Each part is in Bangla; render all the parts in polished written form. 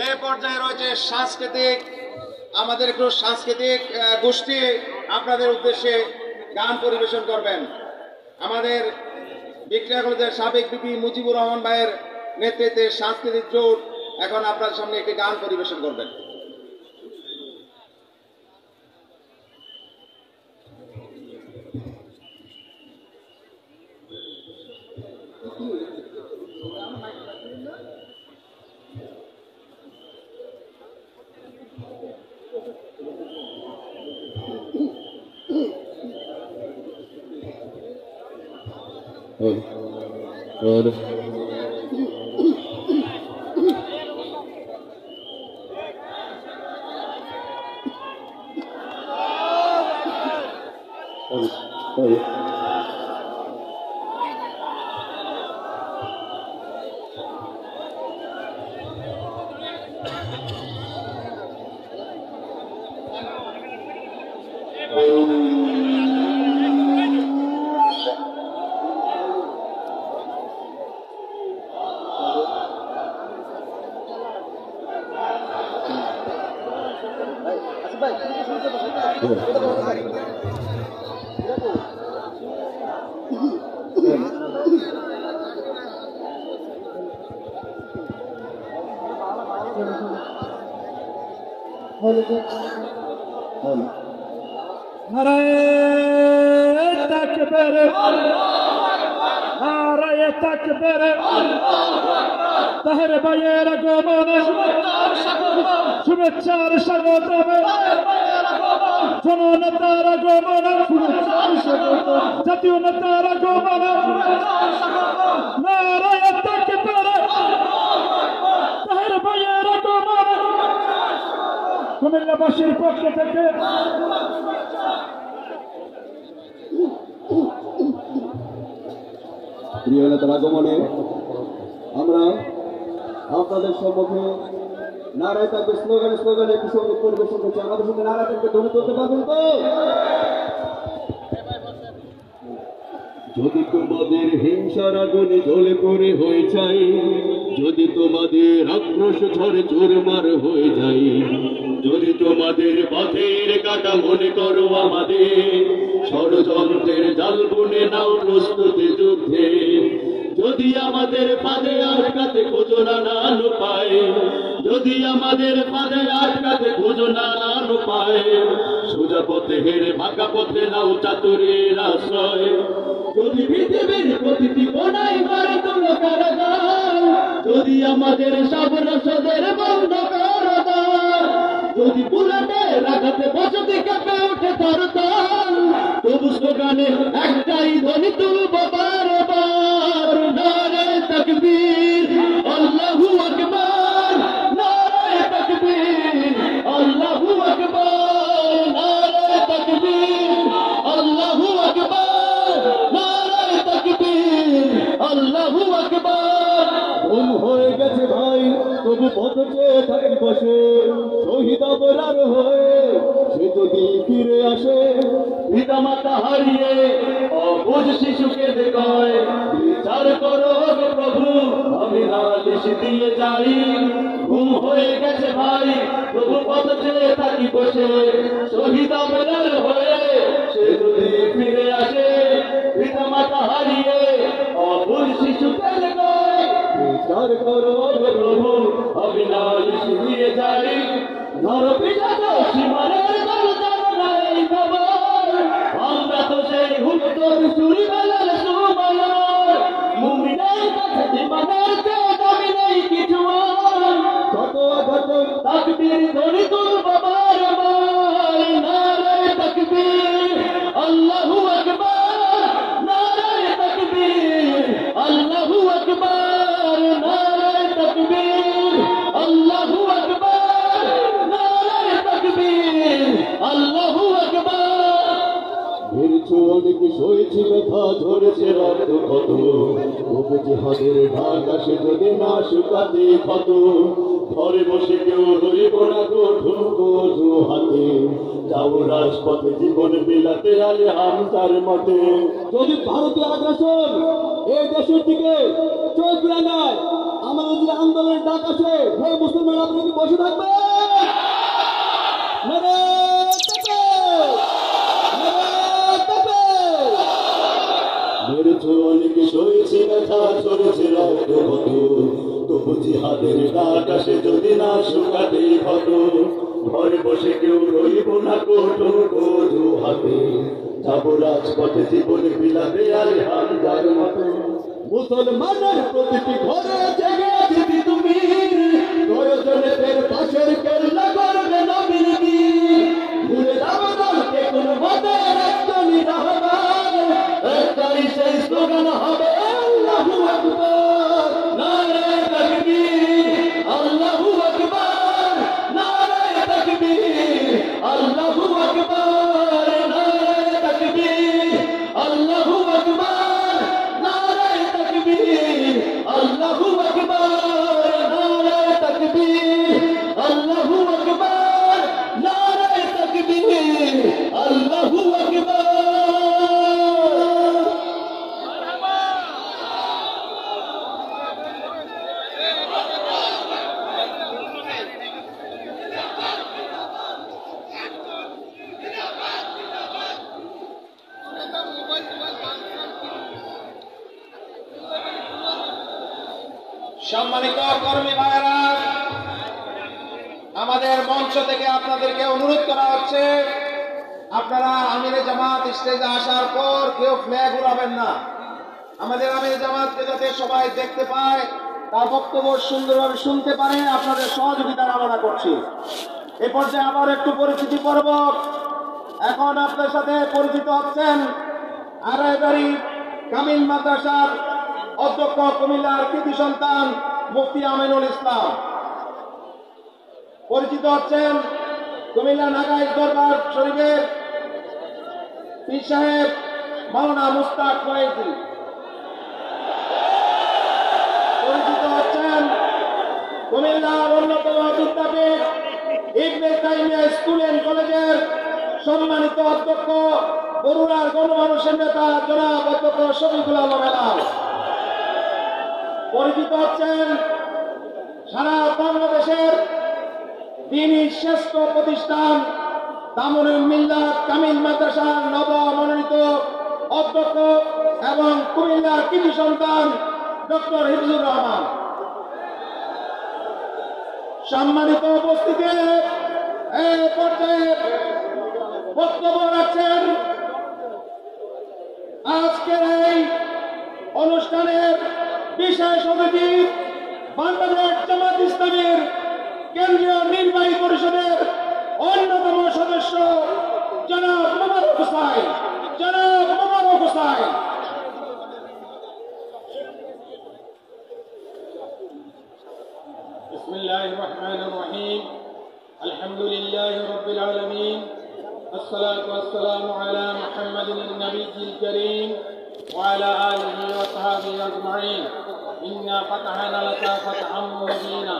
এই পর্যায়ে রয়েছে সাংস্কৃতিক, আমাদের একটু সাংস্কৃতিক গোষ্ঠী আপনাদের উদ্দেশ্যে গান পরিবেশন করবেন। আমাদের ভিক্টোরিয়া কলেজের সাবেক ভিপি মুজিবুর রহমান ভাইয়ের নেতৃত্বে সাংস্কৃতিক জোট এখন আপনার সামনে একটি গান পরিবেশন করবেন। তাহের ভাইয়ের আগমনে শুভেচ্ছার স্বাগতমে জননেতার আগমনে জাতীয় নেতার আগমনে নারায়ে তাকবীর তাহের ভাইয়ের আগমনে কুমিল্লাবাসীর পক্ষ থেকে প্রিয় নেতার আগমনে আমরা আপনাদের সম্মুখে নারায়ে তাকবীর স্লোগানে একটি সঙ্গীত পরিবেশন করছি। আমাদের সঙ্গে নারায়ে তাকবীর ধ্বনি তুলতে পারবেন তো? যদি তোমাদের হিংসার আগুনে জ্বলে পড়ে হয়ে যায়, যদি তোমাদের আক্রোশ ঝড়ে চুরমার হয়ে যায়, যদি তোমাদের পথের কাটা মনে করো আমাদের, ষড়যন্ত্রের জাল বুনে নাও প্রস্তুতি যুদ্ধে, যদি আমাদের ফাঁদে আটকাতে খোঁজো নানান উপায়, যদি আমাদের ফাঁদে আটকাতে খোঁজো নানান উপায়, সোজা পথে হেরে বাঁকা পথে নাও চাতুরীর আশ্রয়, যদি পৃথিবীর প্রতিটি কোণায় গড়ে তোলো কারাগার, যদি আমাদের সব রসদের বন্ধ করে দাও, যদি বুলেটের আঘাতে বসতি কেঁপে ওঠে থরথর, তবু স্লোগানে একটাই ধ্বনি তুলবো বারবার, নারায়ে তাকবীর আল্লাহু আকবার, নারায়ে তাকবীর আল্লাহু আকবার, নারায়ে তাকবীর আল্লাহু আকবার, নারায়ে তাকবীর আল্লাহু আকবার। ঘুম হয়ে গেছে ভাই তবু পথ চেয়ে থাকি বসে, শহীদ আবরার হয়ে সে যদি ফিরে আসে, পিতা মাতা হারিয়ে অবুঝ শিশুকে দেখায়, বিচার করো হে প্রভু আমি নালিশ দিয়ে যাই। ঘুম হয়ে গেছে ভাই তবু পথ চেয়ে থাকি বসে, শহীদ আবরার হয়ে সে যদি ফিরে আসে, পিতা মাতা হারিয়ে অবুঝ শিশুকে দেখায়, বিচার করো হে প্রভু আমি নালিশ দিয়ে যাই। নরপিশাচ সীমানের দল জানো না এই খবর, আমরা তো সেই হুট্টোর সুরিবেলার সুমায়ার, মুমিনের কাছে জীবনের চেয়ে দামি নেই কিছু আর, কত আঘাত তাকবীর ধ্বনি তুলবো বারবার, নারায়ে তাকবীর আল্লাহু আকবার, নারায়ে তাকবীর আল্লাহু আকবার, নারায়ে তাকবীর আল্লাহু আকবার, নারায়ে তাকবীর আল্লাহু আকবার। ভিড়ছো অনেক সয়েছি ব্যথা ঝরেছে রক্ত কত, তবু জিহাদের ঢাক আসে যদি না শুকাতে ক্ষত, ঘরে বসে কেউ রইব না গো ঢুকো দু হাতে, যাও রাজপথে জীবন বিলাতে আলে হামসার মতে। যদি ভারতীয় আগ্রাসন এই দেশের দিকে চোখ রাঙায় আমাদের যদি আন্দোলনের ডাক আসে হে মুসলমান আপনি কি বসে থাকবে? মেরেছ অনেকে সয়েছে ব্যথা চলেছে রক্ত কত তবু জিহাদের ডাক আসে যদি না শুকাতে ক্ষত ঘরে বসে কেউ রইব না কঠোর কঠু হাতে যাবো রাজপথে জীবনে বিলাতে আর হামদার মতো মুসলমানের প্রতিটি ঘরে জেগে দিবি তুমি প্রয়োজনে ফের পাশের কেল্লা করবে নবীর কি ঘুরে যাবো দলকে কোন মতের একজনই রাহবার একটাই সেই স্লোগান হবে আল্লাহু আকবার নারে তাকবীর আল্লাহু আকবার নারে তাকবীর আল্লাহু আকবার নারে তাকবীর আল্লাহু আকবার নারে তাকবীর আল্লাহু আকবার নারে তাকবীর আল্লাহু আকবার নারে তাকবীর আল্লাহু আকবার। সম্মানিত কর্মী ভাইয়েরা, আমাদের মঞ্চ থেকে আপনাদেরকে অনুরোধ করা হচ্ছে আপনারা আমিরে জামাত স্টেজে আসার পর কেউ ফ্ল্যাগ উড়াবেন না। আমাদের আমিরে জামাতকে যাতে সবাই দেখতে পায়, তার বক্তব্য সুন্দরভাবে শুনতে পারে, আপনাদের সহযোগিতা কামনা করছি। এ পর্যায়ে আবার একটু পরিচিতি পর্ব। এখন আপনার সাথে পরিচিত হচ্ছেন আড়াইবাড়ি কামিল মাদ্রাসার অধ্যক্ষ কুমিল্লার কৃতি সন্তান মুফতি আমিনুল ইসলাম। পরিচিত হচ্ছেন কুমিল্লা নাগাইল দরবার শরীফের পীর সাহেব মাওলানা মুস্তাক ফয়েজি। পরিচিত হচ্ছেন কুমিল্লার অন্যতম বিদ্যাপীঠ ইবনে তাইমিয়া স্কুল অ্যান্ড কলেজের সম্মানিত অধ্যক্ষ বরুড়ার গণমানুষের নেতা জনাব অধ্যক্ষ শফিকুল আলম হেলাল। পরিচিত হচ্ছেন সারা বাংলাদেশের দ্বীনি শ্রেষ্ঠ প্রতিষ্ঠান দামুনুল মিল্লাত কামিল মাদ্রাসার নবমনোনীত অধ্যক্ষ এবং কুমিল্লার কৃতি সন্তান ডক্টর হিফজুর রহমান। সম্মানিত উপস্থিতি, এই পর্যায়ে বক্তব্য রাখছেন আজকের এই অনুষ্ঠানের বিশেষ অতিথি বাংলাদেশ জামাত ইসলামীর কেন্দ্রীয় নির্বাহী পরিষদের অন্যতম সদস্য জনাব মোবারক হোসাইন। জনাব মোবারক হোসাইন। বিসমিল্লাহির রহমানির রহিম। আলহামদুলিল্লাহি রাব্বিল আলামিন। আসসালাতু ওয়াসসালামু আলা মুহাম্মাদিন নবিয়্যিল কারীম ওয়া আলা আলিহি ওয়া সাহবিহি আজমাইন। ইন্না ফাতাহনা লাকা ফাতহাম মুবিনা।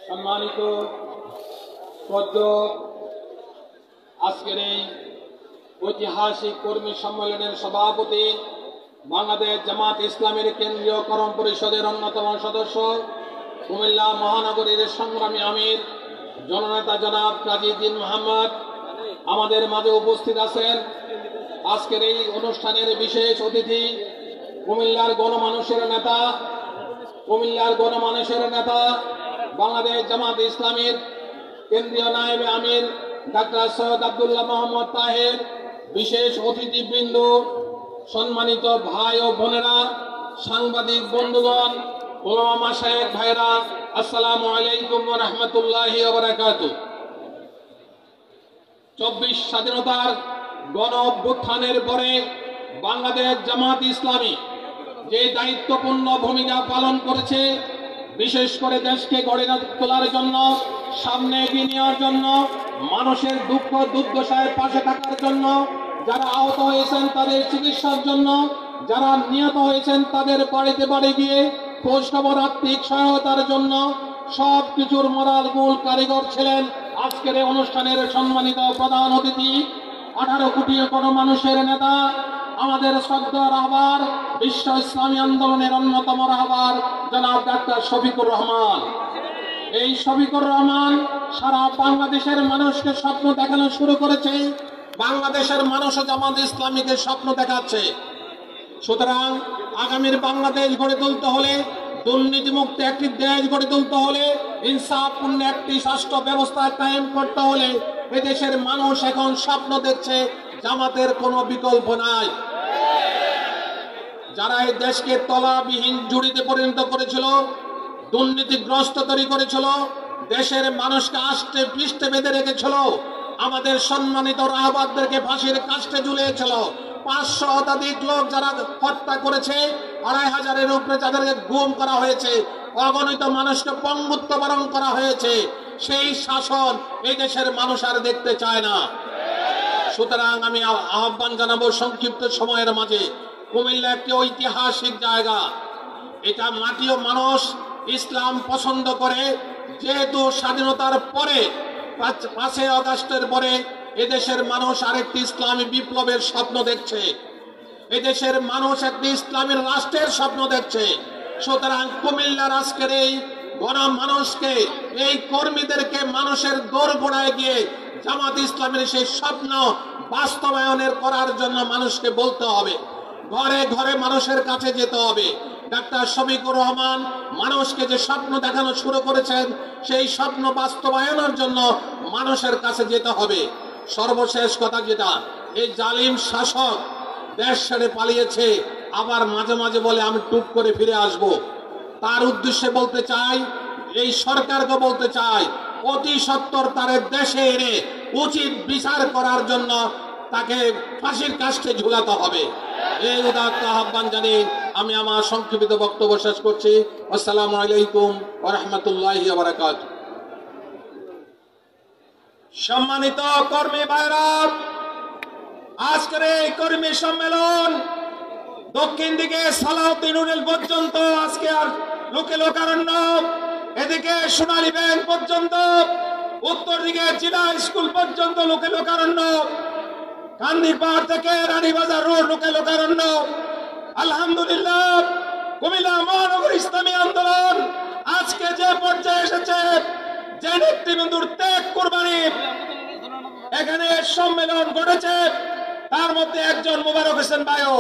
সম্মানিত পদ্ম, আজকের এই ঐতিহাসিক কর্মী সম্মেলনের সভাপতি, বাংলাদেশ জামাত ইসলামের কেন্দ্রীয় করম পরিষদের অন্যতম সদস্য, কুমিল্লা মহানগরীর সংগ্রামী আমির জননেতা জনাব কাজীউদ্দিন মোহাম্মদ আমাদের মাঝে উপস্থিত আছেন। আজকের এই অনুষ্ঠানের বিশেষ অতিথি কুমিল্লার গণমানুষের নেতা বাংলাদেশ জামাত ইসলামীর কেন্দ্রীয় নায়েবে আমির ডাক্তার সৈয়দ আব্দুল্লাহ মোহাম্মদ তাহের, বিশেষ অতিথিবৃন্দ, সম্মানিত ভাই ও বোনেরা, সাংবাদিক বন্ধুগণ, ওলামা মাশায়েখ ভাইরা, আসসালামু আলাইকুম ওয়া রাহমাতুল্লাহি ওয়া বারাকাতুহু। 24 স্বাধীনতার গণ অভ্যুত্থানের পরে বাংলাদেশ জামাত ইসলামী যে দায়িত্বপূর্ণ ভূমিকা পালন করেছে, বিশেষ করে দেশকে গড়ে তোলার জন্য, সামনে এগিয়ে নেওয়ার জন্য, মানুষের দুঃখ দুর্দশায় পাশে থাকার জন্য, যারা আহত হয়েছেন তাদের চিকিৎসার জন্য, যারা নিহত হয়েছেন তাদের বাড়িতে বাড়ি গিয়ে খোঁজ খবর আর্থিক সহায়তার জন্য সব কিছুর মোরাল মূল কারিগর ছিলেন আজকের এই অনুষ্ঠানের সম্মানিত প্রধান অতিথি, 18 কোটি গণমানুষের নেতা, আমাদের শ্রদ্ধা রাহবার, বিশ্ব ইসলামী আন্দোলনের অন্যতম রাহবার জনাব ডাক্তার শফিকুর রহমান। এই শফিকুর রহমান সারা বাংলাদেশের মানুষকে স্বপ্ন দেখানো শুরু করেছে। বাংলাদেশের মানুষও জামাত ইসলামীকে স্বপ্ন দেখাচ্ছে। সুতরাং আগামীর বাংলাদেশ গড়ে তুলতে হলে, দুর্নীতিমুক্ত একটি দেশ গড়ে তুলতে হলে, ইনসাফপূর্ণ একটি রাষ্ট্র ব্যবস্থা কায়েম করতে হলে এদেশের মানুষ এখন স্বপ্ন দেখছে জামাতের কোনো বিকল্প নাই। যারা এই দেশকে তলাবিহীন জুড়িতে পরিণত করেছিল, দুর্নীতিগ্রস্ত তৈরি করেছিল, দেশের মানুষকে আষ্টে পৃষ্ঠে বেঁধে রেখেছিল, আমাদের সম্মানিত রাহবারদেরকে ফাঁসির কাস্টে ঝুলিয়েছিল, 500 শতাধিক লোক যারা হত্যা করেছে, 2500-এর উপরে যাদেরকে গুম করা হয়েছে, অগণিত মানুষকে পঙ্গুত্ব বরণ করা হয়েছে, সেই শাসন এই দেশের মানুষ আর দেখতে চায় না। সুতরাং আমি আহ্বান জানাবো সংক্ষিপ্ত সময়ের মাঝে, কুমিল্লা একটি ঐতিহাসিক জায়গা। এটা মাটি ও মানুষ ইসলাম পছন্দ করে। যেহেতু স্বাধীনতার পরে 5 আগস্টের পরে এদেশের মানুষ আরেকটি ইসলামী বিপ্লবের স্বপ্ন দেখছে, এদেশের মানুষ একটি ইসলামী রাষ্ট্রের স্বপ্ন দেখছে। সুতরাং কুমিল্লার আজকের এই গণমানুষকে, এই কর্মীদেরকে মানুষের দোরগোড়ায় গিয়ে জামাত ইসলামের সেই স্বপ্ন বাস্তবায়নের করার জন্য মানুষকে বলতে হবে, ঘরে ঘরে মানুষের কাছে যেতে হবে। ডাক্তার শফিকুর রহমান মানুষকে যে স্বপ্ন দেখানো শুরু করেছেন, সেই স্বপ্ন বাস্তবায়নের জন্য মানুষের কাছে যেতে হবে। সর্বশেষ কথা যেটা, এই জালিম শাসক দেশ ছেড়ে পালিয়েছে, আবার মাঝে মাঝে বলে আমি টুক করে ফিরে আসব। তার উদ্দেশ্যে বলতে চাই, এই সরকারকে বলতে চাই, অতি সত্বর তার দেশে এনে উচিত বিচার করার জন্য তাকে ফাঁসির কাস্টে ঝুলাতে হবে। এই উদাত্ত আহ্বান জানিয়ে আমি আমার সংক্ষিপ্ত বক্তব্য শেষ করছি। আসসালামু আলাইকুম ওয়া রাহমাতুল্লাহি ওয়া বারাকাতুহু। সম্মানিত কর্মী ভাইরা, আজকের এই কর্মী সম্মেলন দক্ষিণ দিকে সালাউদ্দিন উনিল পর্যন্ত, আজকে আর লোকে লোকারণ্য, এদিকে সোনালী ব্যাংক পর্যন্ত, উত্তর দিকে জিলা স্কুল পর্যন্ত লোকে লোকারণ্য, কান্দিরপাড় থেকে রানীবাজার রোড লোকে লোকারণ্য। আলহামদুলিল্লাহ, কুমিল্লা মহানগর ইসলামী আন্দোলন আজকে যে পর্যায়ে এসেছে, যে নেতৃবৃন্দুর ত্যাগ কুরবানি এখানে সম্মেলন ঘটেছে, তার মধ্যে একজন মোবারক হোসেন ভাইও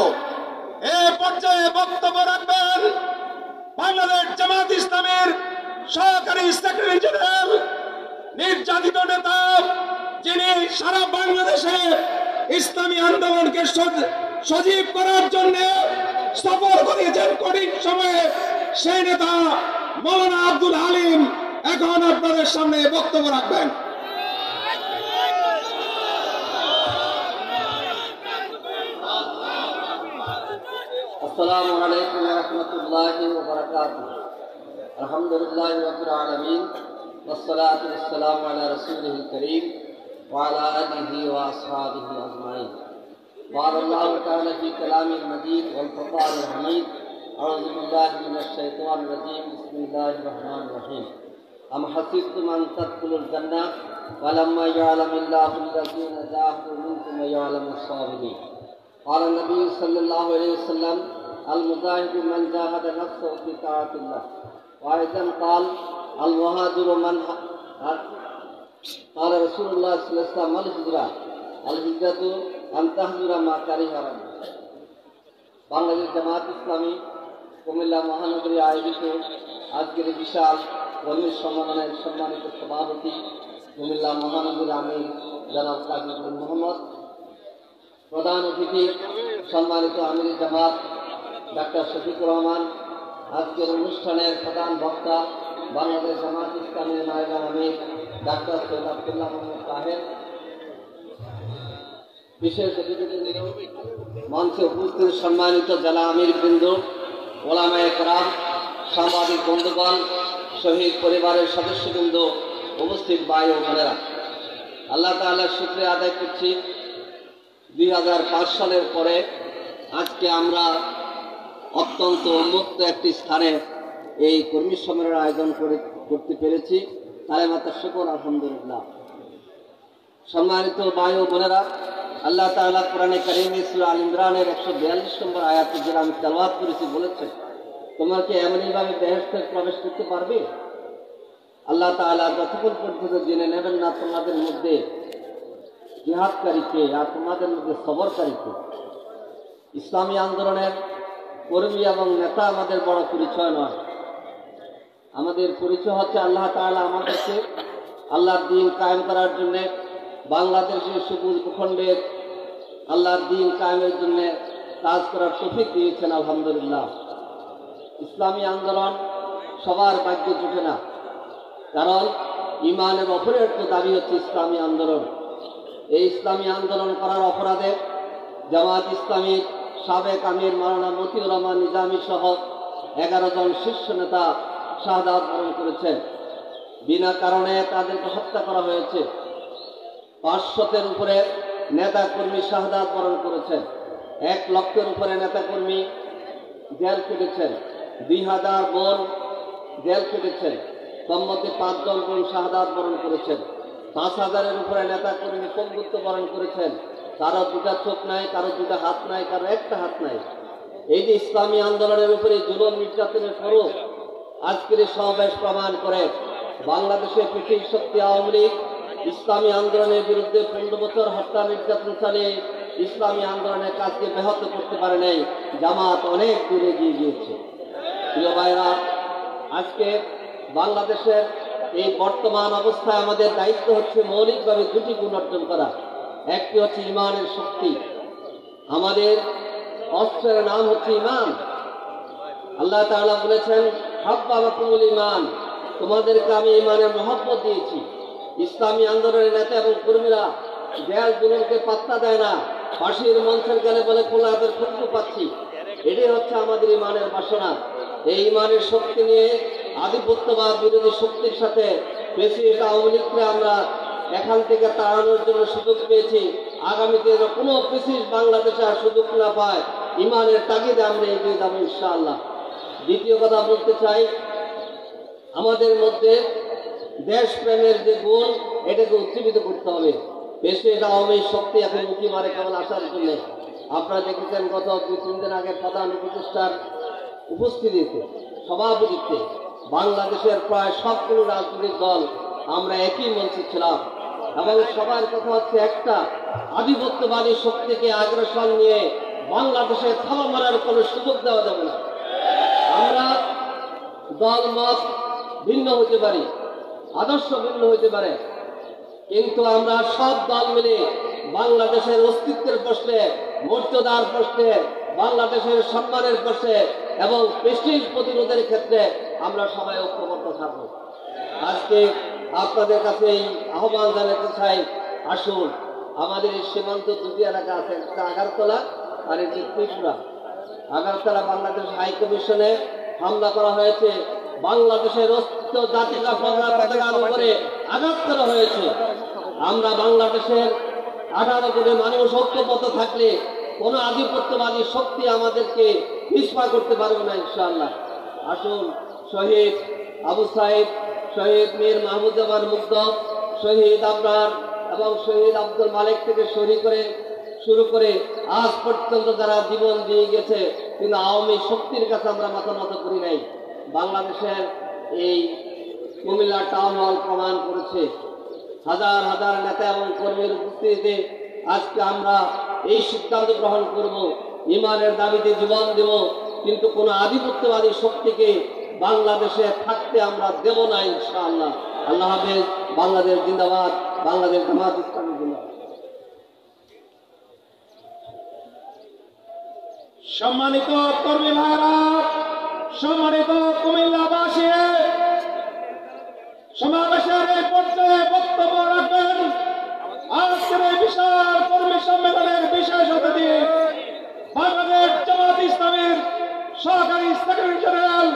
এই পর্যায়ে বক্তব্য রাখবেন। বাংলাদেশ জামাত ইসলামের সহকারী সেক্রেটারি জেনারেল, নির্যাতিত নেতা, যিনি সারা বাংলাদেশে ইসলামী আন্দোলনকে সজীব করার জন্য সফর করেছেন কঠিন সময়ে, সেই নেতা মৌলানা আব্দুল হালিম এখন আপনাদের সামনে বক্তব্য রাখবেন। আসসালামু আলাইকুম ওয়া রাহমাতুল্লাহি ওয়া বারাকাতুহু। আলহামদুলিল্লাহি রাব্বিল আলামিন, ওয়াসসালাতু ওয়াসসালামু আলা রাসূলিল কারীম ওয়া আলা আলিহি ওয়া আসহাবিহি আজমাইন। বারাকাল্লাহু তাআলা ফি কালামিল মাজিদ ওয়াল ফুরকানিল হামিদ। আউযু বিল্লাহি মিনাশ শাইতানির রাজীম। বিসমিল্লাহির রহমানির রহিম। আম হাসিবতুম আন তাদখুলুল জান্নাহ ওয়া লাম্মা ইয়া'লামিল্লাহু আল্লাযীনা জাহাদু মিনকুম ওয়া ইয়া'লামুস সাবিরিন। قال النبي صلى الله عليه وسلم المجاهد من جاهد نفسه في طاعة الله. وأيضا قال المهاجر من قال رسول الله صلى الله عليه وسلم الهجرة الهجرة أن تهجر ما كره ربك. বাংলাদেশ জামাত ইসলামী কুমিল্লা মহানগরী আয়োজিত আজকের বিশাল কর্মী সম্মেলনের সম্মানিত সভাপতি কুমিল্লা মহানগরী আমির জনাব কাজী মোহাম্মদ, প্রধান অতিথি সম্মানিত আমির জামাত ডাক্তার শফিকুর রহমান, আজকের অনুষ্ঠানের প্রধান বক্তা বাংলাদেশ জামাত ইসলামের নায়েব আমির ডাক্তার সৈয়দ আব্দুল্লাহ মোহাম্মদ তাহের, বিশেষ অতিথিবৃন্দ, মঞ্চে উপস্থিত সম্মানিত জেলা আমির বৃন্দ, ওলামায়ে কেরাম, সাংবাদিক বন্ধুগণ, শহীদ পরিবারের সদস্যবৃন্দ, উপস্থিত ভাই ও বোনেরা, আল্লাহ তাআলার শুকরিয়া আদায় করছি। 2005 সালের পরে আজকে আমরা অত্যন্ত উন্মুক্ত একটি স্থানে এই কর্মী সম্মেলনের আয়োজন করতে পেরেছি, তাই মাতা শুকর আলহামদুলিল্লাহ। সম্মানিত ভাই ও বোনেরা, আল্লাহ তাআলা কোরআনে কারিমে সূরা আল ইমরানের 142 নম্বর আয়াতে যেটা আমি তেলাওয়াত করেছি বলেছেন, তোমরা কি এমনইভাবে বেহেশতে প্রবেশ করতে পারবে? আল্লাহ তাআলা যতক্ষণ পর্যন্ত জেনে নেবেন না তোমাদের মধ্যে জিহাদকারীকে আর তোমাদের মধ্যে সবরকারীকে। ইসলামী আন্দোলনের কর্মী এবং নেতা আমাদের বড় পরিচয় নয়। আমাদের পরিচয় হচ্ছে আল্লাহ তাআলা আমাদেরকে আল্লাহর দ্বীন কায়েম করার জন্য বাংলাদেশের সবুজ ভূখণ্ডের আল্লাহর দ্বীন কায়েমের জন্য কাজ করার তৌফিক দিয়েছেন। আলহামদুলিল্লাহ। ইসলামী আন্দোলন সবার ভাগ্যে জুটে না, কারণ ইমানের অপরের তো দাবি হচ্ছে ইসলামী আন্দোলন। এই ইসলামী আন্দোলন করার অপরাধে জামাত ইসলামীর সাবেক আমির মাওলানা মতিউর রহমান নিজামী সহ 11 জন শীর্ষ নেতা শাহাদাত বরণ করেছেন। বিনা কারণে তাদেরকে হত্যা করা হয়েছে। 500-এর উপরে নেতা কর্মী শাহাদাত বরণ করেছেন। 1 লক্ষের উপরে নেতা কর্মী জেল কেটেছেন। 2000 বোন জেল কেটেছেন। তার মধ্যে 5 জন বোন শাহাদাত বরণ করেছেন। 5000-এর উপরে নেতা কর্মী পঙ্গুত্ব বরণ করেছেন। কারো 2টা চোখ নাই, কারো 2টা হাত নাই, কারো 1টা হাত নাই। এই যে ইসলামী আন্দোলনের উপরে জুলুম নির্যাতনের পরও আজকের এই সমাবেশ প্রমাণ করে বাংলাদেশের পৃথিবীর শক্তি আওয়ামী লীগ ইসলামী আন্দোলনের বিরুদ্ধে 15 বছর হত্যা নির্যাতন চালিয়ে ইসলামী আন্দোলনের কাজকে ব্যাহত করতে পারে নাই। জামাত অনেক দূরে এগিয়ে গিয়েছে। প্রিয় ভাইরা, আজকে বাংলাদেশের এই বর্তমান অবস্থায় আমাদের দায়িত্ব হচ্ছে মৌলিকভাবে 2টি গুণ অর্জন করা। একটি হচ্ছে ইমানের শক্তি। আমাদের অস্ত্রের নাম হচ্ছে ইমান। আল্লাহ তাআলা বলেছেন, হাব্বাবাকুমুল ঈমান, তোমাদেরকে আমি ইমানের মহব্বত দিয়েছি। ইসলামী আন্দোলনের নেতা এবং কর্মীরা দেয়াল জুলুমকে পাত্তা দেয় না, ফাঁসির মঞ্চের গেলে বলে খোলা হাতের খুশবু পাচ্ছি। এটাই হচ্ছে আমাদের ইমানের বাসনা। এই ইমানের শক্তি নিয়ে আধিপত্যবাদ বিরোধী শক্তির সাথে প্রেসিডেন্ট আওয়ামী লীগকে আমরা এখান থেকে তাড়ানোর জন্য সুযোগ পেয়েছি। আগামীতে কোনো প্রেসিডেন্ট বাংলাদেশে আর সুযোগ না পায়, ইমানের তাগিদে আমরা এগিয়ে যাবো ইনশাআল্লাহ। দ্বিতীয় কথা বলতে চাই, আমাদের মধ্যে দেশপ্রেমের যে গুণ, এটাকে উজ্জীবিত করতে হবে। প্রেসিডেন্ট আওয়ামী শক্তি এখন উঁকি মারে কেবল আসার জন্য। আপনারা দেখেছেন গত 2-3 দিন আগে প্রধান উপদেষ্টার উপস্থিতিতে, সভাপতিত্বে বাংলাদেশের প্রায় সবগুলো রাজনৈতিক দল আমরা একই মঞ্চে ছিলাম এবং সবার কথা হচ্ছে একটা, আধিপত্যবাদী শক্তিকে আগ্রাসন নিয়ে বাংলাদেশে থামা মারার কোনো সুযোগ দেওয়া যাবে না। আমরা দল মত ভিন্ন হতে পারি, আদর্শ ভিন্ন হতে পারে, কিন্তু আমরা সব দল মিলে বাংলাদেশের অস্তিত্বের প্রশ্নে, মর্যাদার প্রশ্নে, বাংলাদেশের সম্মানের প্রশ্নে এবং প্রেস্টিজ প্রতিরোধের ক্ষেত্রে আমরা সবাই ঐক্যবদ্ধ থাকবো। আজকে আপনাদের কাছে এই আহ্বান জানাতে চাই, আসুন আমাদের এই সীমান্ত 2টি এলাকা আছে, একটা আগারতলা আর একটি ত্রিপুরা। আগারতলা বাংলাদেশ হাই কমিশনে হামলা করা হয়েছে, বাংলাদেশের অস্তিত্ব জাতির পতাকা উপরে আঘাত করা হয়েছে। আমরা বাংলাদেশের 18 কোটি মানুষ ঐক্যবদ্ধ থাকলে কোনো আধিপত্যবাদী শক্তি আমাদেরকে পিছপা করতে পারবে না ইনশাআল্লাহ। আসুন শহীদ আবু সাইদ, শহীদ মীর মাহমুদুজ্জামান মুগ্ধ, শহীদ আবরার এবং শহীদ আব্দুল মালিক থেকে শুরু করে আজ পর্যন্ত যারা জীবন দিয়ে গেছে, কিন্তু আওয়ামী শক্তির কাছে আমরা মাথা নত করি নাই। বাংলাদেশের এই কুমিল্লা টাউন হল প্রমাণ করেছে। হাজার হাজার নেতা এবং কর্মীর উপস্থিতিতে আজকে আমরা এই সিদ্ধান্ত গ্রহণ করব, ইমানের দাবিতে জীবন দেব, কিন্তু কোনো আধিপত্যবাদী শক্তিকে বাংলাদেশে থাকতে আমরা দেব না ইনশাআল্লাহ। আল্লাহ হাফেজ। বাংলাদেশ জিন্দাবাদ। বাংলাদেশ জামাত ইসলামী জিন্দাবাদ। সম্মানিত কর্মী ভাইরা, সম্মানিত কুমিল্লাবাসী, সমাবেশের এই পর্যায়ে বক্তব্য রাখবেন আজকের এই বিশাল কর্মী সম্মেলনের বিশেষ অতিথি, বাংলাদেশ জামাত ইসলামীর সহকারী সেক্রেটারি জেনারেল,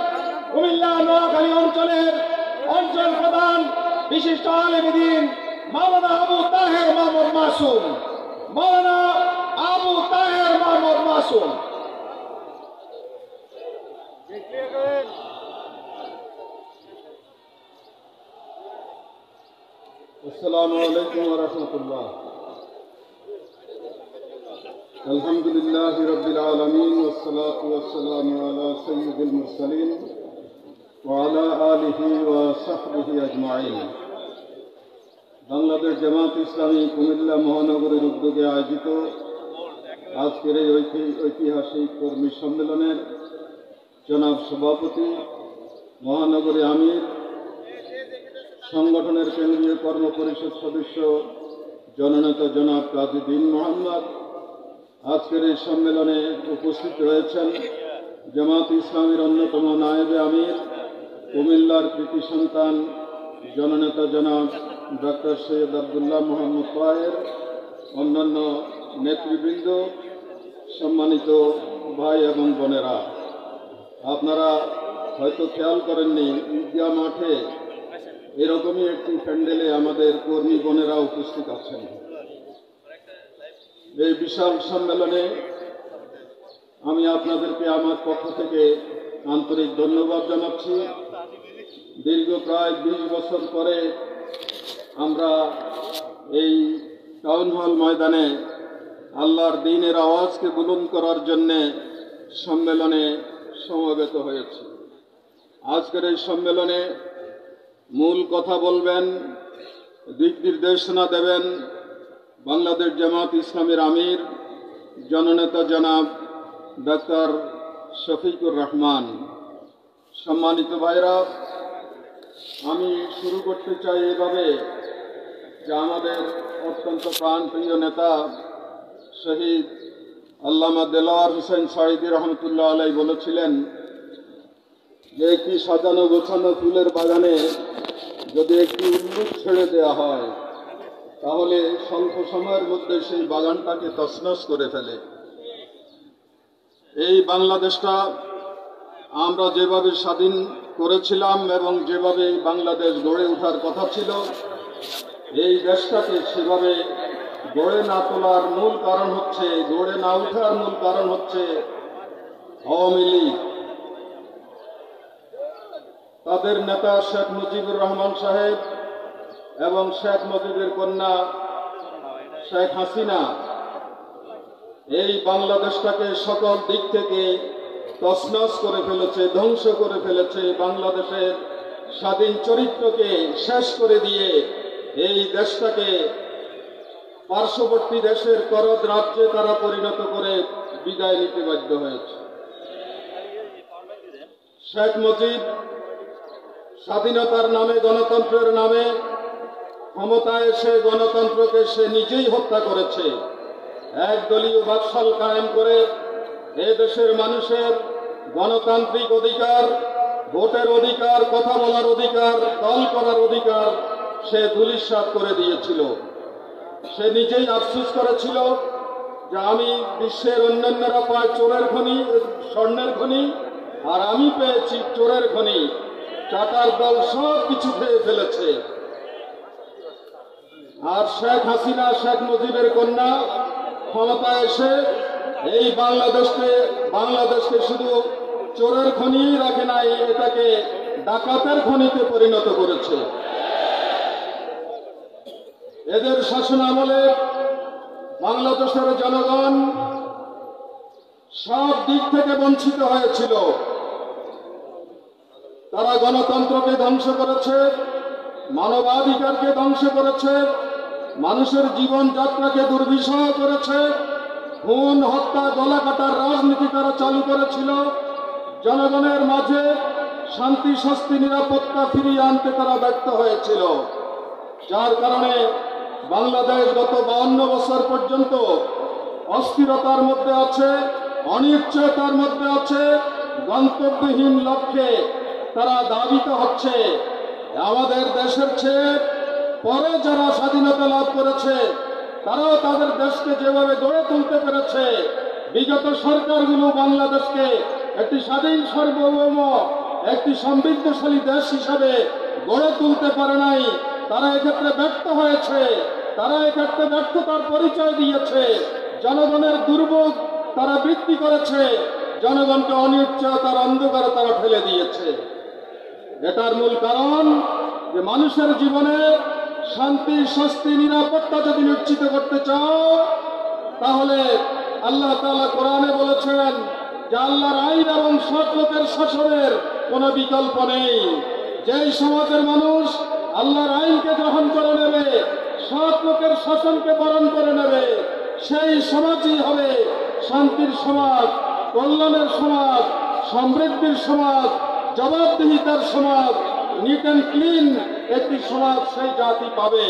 কুমিল্লা নোয়াখালী অঞ্চলের অঞ্চল প্রধান, বিশিষ্ট আলেম দ্বীন মাওলানা আবু তাহের মাহমুদ মাসুম। মাওলানা আবু তাহের মাহমুদ মাসুম। আসসালামু আলাইকুম ওয়া রাহমাতুল্লাহ। আলহামদুলিল্লাহ রাব্বিল আলামিন ওয়াসসালাতু ওয়াসসালামু আলা সাইয়্যিদিল মুরসালিন ওয়া আলা আলিহি ওয়া সাহবিহি আজমাইন। বাংলাদেশ জামাত ইসলামী কুমিল্লা মহানগরের উদ্যোগে আয়োজিত আজকের এই ঐতিহাসিক কর্মী সম্মেলনের জনাব সভাপতি, মহানগরী আমির, সংগঠনের কেন্দ্রীয় কর্মপরিষদ সদস্য জননেতা জনাব কাজী দ্বীন মোহাম্মদ, আজকের এই সম্মেলনে উপস্থিত রয়েছেন জামাত ইসলামীর অন্যতম নায়েবে আমির, কুমিল্লার কৃতি সন্তান জননেতা জনাব ডক্টর সৈয়দ আব্দুল্লাহ মোহাম্মদ তাহের, অন্যান্য নেতৃবৃন্দ, সম্মানিত ভাই এবং বোনেরা। আপনারা হয়তো খেয়াল করেননি, ঈদগাহ মাঠে এরকমই একটি প্যান্ডেলে আমাদের কর্মী বোনেরা উপস্থিত আছেন। এই বিশাল সম্মেলনে আমি আপনাদেরকে আমার পক্ষ থেকে আন্তরিক ধন্যবাদ জানাচ্ছি। দীর্ঘ প্রায় 20 বছর পরে আমরা এই টাউন হল ময়দানে আল্লাহর দ্বীনের আওয়াজকে বুলন্দ করার জন্যে সম্মেলনে সমবেত হয়েছি। আজকের এই সম্মেলনে মূল কথা বলবেন, দিক নির্দেশনা দেবেন বাংলাদেশ জামাত ইসলামের আমির জননেতা জনাব ডক্টর শফিকুর রহমান। সম্মানিত ভাইরা, আমি শুরু করতে চাই এভাবে যে আমাদের অত্যন্ত প্রাণপ্রিয় নেতা শহীদ আল্লামা দেলোয়ার হোসেন সাঈদী রহমতুল্লাহ আলাই বলেছিলেন যে একটি সাজানো গোছানো ফুলের বাগানে যদি একটি উল্লুক ছেড়ে দেওয়া হয় তাহলে স্বল্প সময়ের মধ্যে সেই বাগানটাকে তছনছ করে ফেলে। এই বাংলাদেশটা আমরা যেভাবে স্বাধীন করেছিলাম এবং যেভাবে বাংলাদেশ গড়ে ওঠার কথা ছিল, এই দেশটাকে সেভাবে গড়ে না তোলার মূল কারণ হচ্ছে, গড়ে না ওঠার মূল কারণ হচ্ছে আওয়ামী লীগ, তাদের নেতা শেখ মুজিবুর রহমান সাহেব এবং শেখ মুজিবের কন্যা শেখ হাসিনা এই বাংলাদেশটাকে সকল দিক থেকে তছনছ করে ফেলেছে, ধ্বংস করে ফেলেছে। বাংলাদেশের স্বাধীন চরিত্রকে শেষ করে দিয়ে এই দেশটাকে পার্শ্ববর্তী দেশের করদ রাজ্যে তারা পরিণত করে বিদায় নিতে বাধ্য হয়েছে। শেখ মুজিব স্বাধীনতার নামে, গণতন্ত্রের নামে ক্ষমতায় এসে গণতন্ত্রকে সে নিজেই হত্যা করেছে। একদলীয় বাকশাল কায়েম করে এ দেশের মানুষের গণতান্ত্রিক অধিকার, ভোটের অধিকার, কথা বলার অধিকার, দল করার অধিকার সে ধূলিসাৎ করে দিয়েছিল। সে নিজেই আফসোস করেছিল যে আমি বিশ্বের অন্যান্যরা পায় চোরের খনি, স্বর্ণের খনি, আর আমি পেয়েছি চোরের খনি। টাকার দল সব কিছু খেয়ে ফেলেছে। আর শেখ হাসিনা, শেখ মুজিবের কন্যা ক্ষমতায় এসে এই বাংলাদেশকে শুধু চোরের খনি রাখে নাই, এটাকে ডাকাতের খনিতে পরিণত করেছে। এদের শাসন আমলে বাংলাদেশের জনগণ সব দিক থেকে বঞ্চিত হয়েছিল। তারা গণতন্ত্রকে ধ্বংস করেছে, মানবাধিকারকে ধ্বংস করেছে, মানুষের জীবনযাত্রাকে দুর্বিষহ করেছে, খুন, হত্যা, গলা কাটার রাজনীতি তারা চালু করেছিল। জনগণের মাঝে শান্তি, স্বস্তি, নিরাপত্তা ফিরিয়ে আনতে তারা ব্যর্থ হয়েছিল। যার কারণে বাংলাদেশ গত 52 বছর পর্যন্ত অস্থিরতার মধ্যে আছে, অনিশ্চয়তার মধ্যে আছে, গন্তব্যহীন লক্ষ্যে তারা ধাবিত হচ্ছে। আমাদের দেশের চেয়ে পরে যারা স্বাধীনতা লাভ করেছে তারাও তাদের দেশকে যেভাবে গড়ে তুলতে পেরেছে, বিগত সরকারগুলো বাংলাদেশকে একটি স্বাধীন, সার্বভৌম, একটি সমৃদ্ধশালী দেশ হিসাবে গড়ে তুলতে পারে নাই। তারা এক্ষেত্রে ব্যর্থ হয়েছে, তারা এক্ষেত্রে ব্যর্থতার পরিচয় দিয়েছে। জনগণের দুর্ভোগ তারা বৃদ্ধি করেছে, জনগণকে অনিশ্চয়তার অন্ধকারে তারা ঠেলে দিয়েছে। এটার মূল কারণ যে মানুষের জীবনে শান্তি, স্বস্তি, নিরাপত্তা যদি নিশ্চিত করতে চাও তাহলে আল্লাহ তাআলা কোরআনে বলেছেন যে আল্লাহর আইন এবং সৎ লোকের শাসনের কোনো বিকল্প নেই। যেই সমাজের মানুষ আল্লাহর আইনকে গ্রহণ করে নেবে, সৎ লোকের শাসনকে বরণ করে নেবে, সেই সমাজই হবে শান্তির সমাজ, কল্যাণের সমাজ, সমৃদ্ধির সমাজ, জবাবদিহিতার সমাজ, নিট অ্যান্ড ক্লিন একটি সমাজ সেই জাতি পাবে।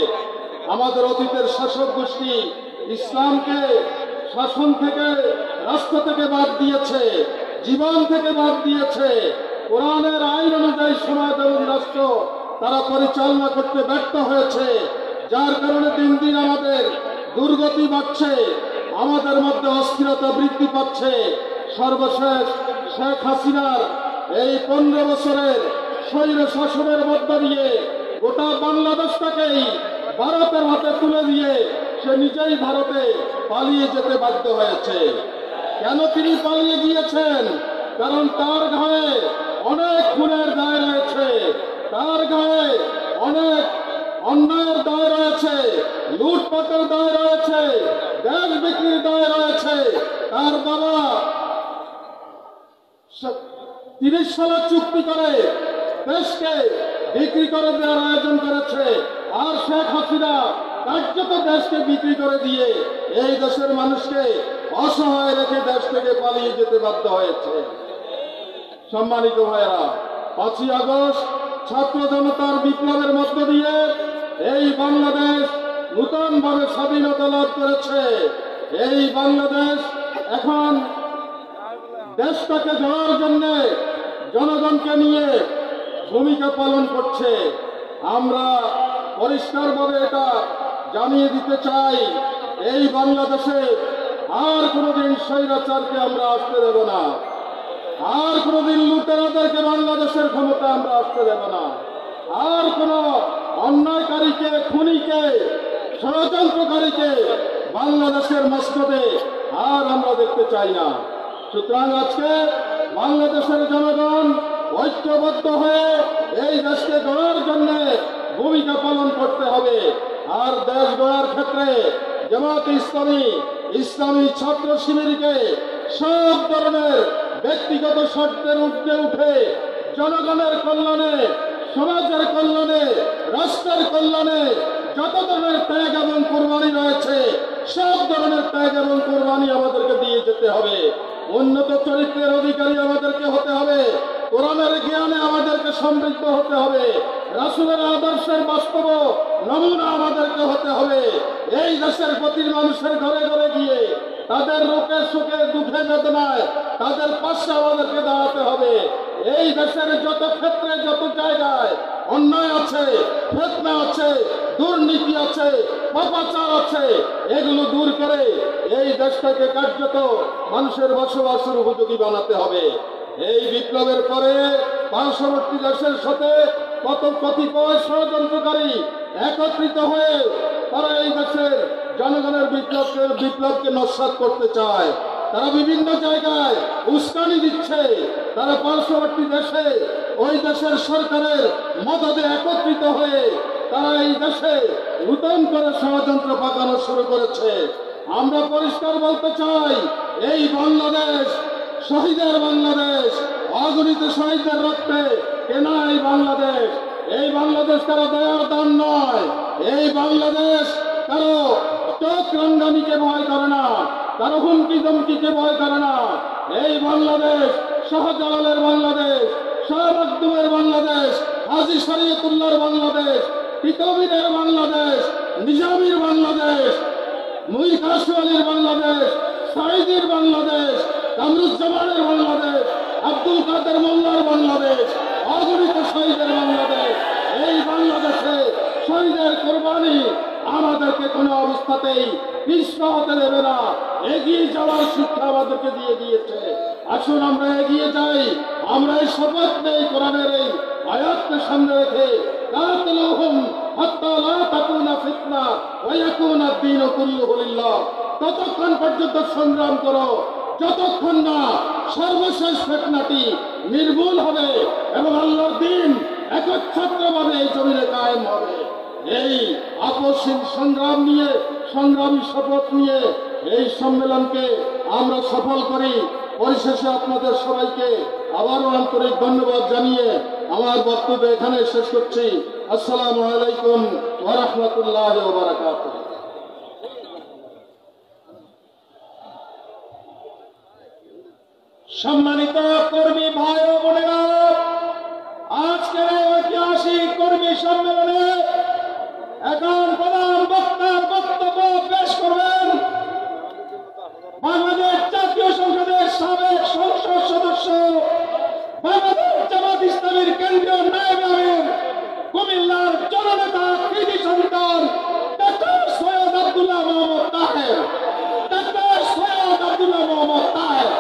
আমাদের অতীতের শাসক গোষ্ঠী ইসলামকে শাসন থেকে, রাষ্ট্র থেকে বাদ দিয়েছে, জীবন থেকে বাদ দিয়েছে। কোরআনের আইন অনুযায়ী সমাজ এবং রাষ্ট্র তারা পরিচালনা করতে ব্যর্থ হয়েছে, যার কারণে দিন দিন আমাদের দুর্গতি বাড়ছে, আমাদের মধ্যে অস্থিরতা বৃদ্ধি পাচ্ছে। সর্বশেষ শেখ হাসিনার এই 15 বছরের স্বৈর শাসনের মধ্য দিয়ে গোটা বাংলাদেশটাকেই ভারতের হাতে তুলে দিয়ে সে নিজেই ভারতে পালিয়ে যেতে বাধ্য হয়েছে। কেন তিনি পালিয়ে গিয়েছেন? কারণ তার গায়ে অনেক খুনের দায় রয়েছে, তার গায়ে অনেক অন্যায়ের দায় রয়েছে, লুটপাটের দায় রয়েছে, দেশ বিক্রির দায় রয়েছে। তার বাবা 30 সালে চুক্তি করে দেশকে বিক্রি করে দেওয়ার আয়োজন করেছে, আর শেখ হাসিনা কার্যত দেশকে বিক্রি করে দিয়ে এই দেশের মানুষকে অসহায় রেখে দেশ থেকে পালিয়ে যেতে বাধ্য হয়েছে। সম্মানিত ভাইয়েরা, 5ই আগস্ট ছাত্র জনতার বিপ্লবের মধ্য দিয়ে এই বাংলাদেশ নূতনভাবে স্বাধীনতা লাভ করেছে। এই বাংলাদেশ এখন দেশটাকে গড়ার জন্য জনগণকে নিয়ে ভূমিকা পালন করছে। আমরা পরিষ্কারভাবে এটা জানিয়ে দিতে চাই, এই বাংলাদেশে আর কোনোদিন স্বৈরাচারকে আমরা আসতে দেব না, আর কোনোদিন লুটেরাদেরকে বাংলাদেশের ক্ষমতা আমরা আসতে দেব না, আর কোনো অন্যায়কারীকে, খুনিকে, ষড়যন্ত্রকারীকে বাংলাদেশের মসনদে আর আমরা দেখতে চাই না। সুতরাং আজকে বাংলাদেশের জনগণ ঐক্যবদ্ধ হয়ে এই দেশকে গড়ার জন্য ভূমিকা পালন করতে হবে। আর দেশ গড়ার ক্ষেত্রে জামাত ইসলামী, ইসলামী ছাত্র শিবিরকে সব ধরনের ব্যক্তিগত স্বার্থের ঊর্ধ্বে উঠে জনগণের কল্যাণে, সমাজের কল্যাণে, রাষ্ট্রের কল্যাণে যত ধরনের ত্যাগ এবং কোরবানি রয়েছে সব ধরনের ত্যাগ এবং কোরবানি আমাদেরকে দিয়ে যেতে হবে। উন্নত চরিত্রের অধিকারী আমাদেরকে হতে হবে, কোরআনের জ্ঞানে আমাদেরকে সমৃদ্ধ হতে হবে, রাসূলের আদর্শের বাস্তব নমুনা আমাদেরকে হতে হবে। এই দেশের প্রতি মানুষের ঘরে ঘরে গিয়ে তাদের রোগে সুখে দুঃখে বেদনায় তাদের পাশে আমাদেরকে দাঁড়াতে হবে। এই দেশের যত ক্ষেত্রে, যত জায়গায় অন্যায় আছে, ফিতনা আছে, দুর্নীতি আছে, পাপাচার আছে, এগুলো দূর করে এই দেশটাকে কার্যত মানুষের বসবাসের উপযোগী বানাতে হবে। এই বিপ্লবের পরে পার্শ্ববর্তী দেশের সাথে কত কতিপয় ষড়যন্ত্রকারী একত্রিত হয়ে তারা এই দেশের জনগণের বিপ্লবকে নস্যাৎ করতে চায়। তারা বিভিন্ন জায়গায় উস্কানি দিচ্ছে, তারা পার্শ্ববর্তী দেশে ওই দেশের সরকারের মদদে একত্রিত হয়ে তারা এই দেশে নূতন করে ষড়যন্ত্র পাকানো শুরু করেছে। আমরা পরিষ্কার বলতে চাই, এই বাংলাদেশ শহীদের বাংলাদেশ, অগণিত শহীদের রক্তে কেনা এই বাংলাদেশ। এই বাংলাদেশ কারো দয়ার দান নয়, এই বাংলাদেশ কারো চোখ রঙ্গানিকে ভয় করে না, কারো হুমকি ধমকিকে ভয় করে না। এই বাংলাদেশ শাহজালালের বাংলাদেশ, শাহ মখদুমের বাংলাদেশ, হাজী শরীয়তুল্লাহর বাংলাদেশ, তিতুমীরের বাংলাদেশ, নিজামীর বাংলাদেশ, মীর কাসেম আলীর বাংলাদেশ, সাঈদীর বাংলাদেশ, কামরুজ্জামানের বাংলাদেশ, আব্দুল কাদের মোল্লার বাংলাদেশ, অগণিত শহীদের বাংলাদেশ। এই বাংলাদেশে শহীদের কোরবানি আমাদেরকে কোনো অবস্থাতেই পিছপা হতে দেবে না, এগিয়ে যাওয়ার শিক্ষা আমাদেরকে দিয়ে দিয়েছে। আসুন আমরা এগিয়ে যাই, আমরা এই শপথ নেই কোরআনের এই আয়াতকে সামনে রেখে, কাতিলুহুম হাত্তা লা তাকুনা ফিতনা ওয়া ইয়াকুনা আদ-দীনু কুল্লুহু লিল্লাহ। ততক্ষণ পর্যন্ত সংগ্রাম করো যতক্ষণ না সর্বশেষ ফিতনাটি নির্মূল হবে এবং আল্লাহর দ্বীন একচ্ছত্রভাবে এই জমিনে কায়েম হবে। এই আপসহীন সংগ্রাম নিয়ে, সংগ্রামী শপথ নিয়ে এই সম্মেলনকে আমরা সফল করি। পরিশেষে আপনাদের সবাইকে আবারও আন্তরিক ধন্যবাদ জানিয়ে আমার বক্তব্য এখানে শেষ করছি। আসসালামু আলাইকুম ওয়া রাহমাতুল্লাহি ওয়া বারাকাতুহু। সম্মানিত কর্মী ভাই ও বোনেরা, আজকের এই ঐতিহাসিক কর্মী সম্মেলনে এখন প্রধান বক্তার বক্তব্য পেশ করবেন বাংলাদেশ জাতীয় সংসদের সাবেক সংসদ সদস্য, বাংলাদেশ জামাত ইসলামীর কেন্দ্রীয় নায়েব আমির, কুমিল্লার জননেতা, কৃতি সন্তান ডাক্তার সৈয়দ আব্দুল্লাহ মোহাম্মদ তাহের। ডাক্তার সৈয়দ আব্দুল্লাহ মোহাম্মদ তাহের।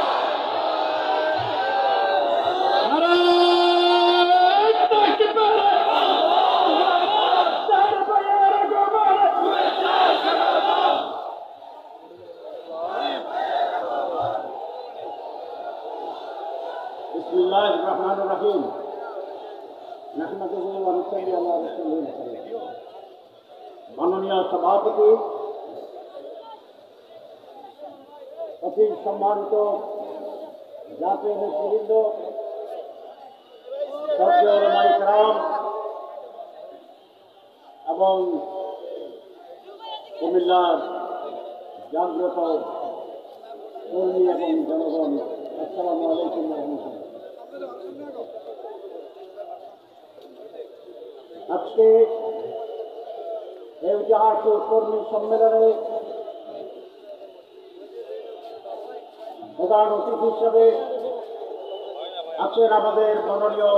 বিসমিল্লাহির রহমানির রহিম। নাহমাদুহু ওয়া নুসাল্লি আলা রাসূলিল কারীম। মাননীয় সভাপতি, অতি সম্মানিত জাতীয় নেতৃবৃন্দ, শ্রদ্ধেয় ওলামায়ে কেরাম এবং কুমিল্লার জাগ্রত কর্মী এবং জনগণ, আসসালামু আলাইকুম ওয়া রাহমাতুল্লাহ। আজকে এই ঐতিহাসিক কর্মী সম্মেলনে প্রধান অতিথি হিসেবে আছেন আমাদের মাননীয়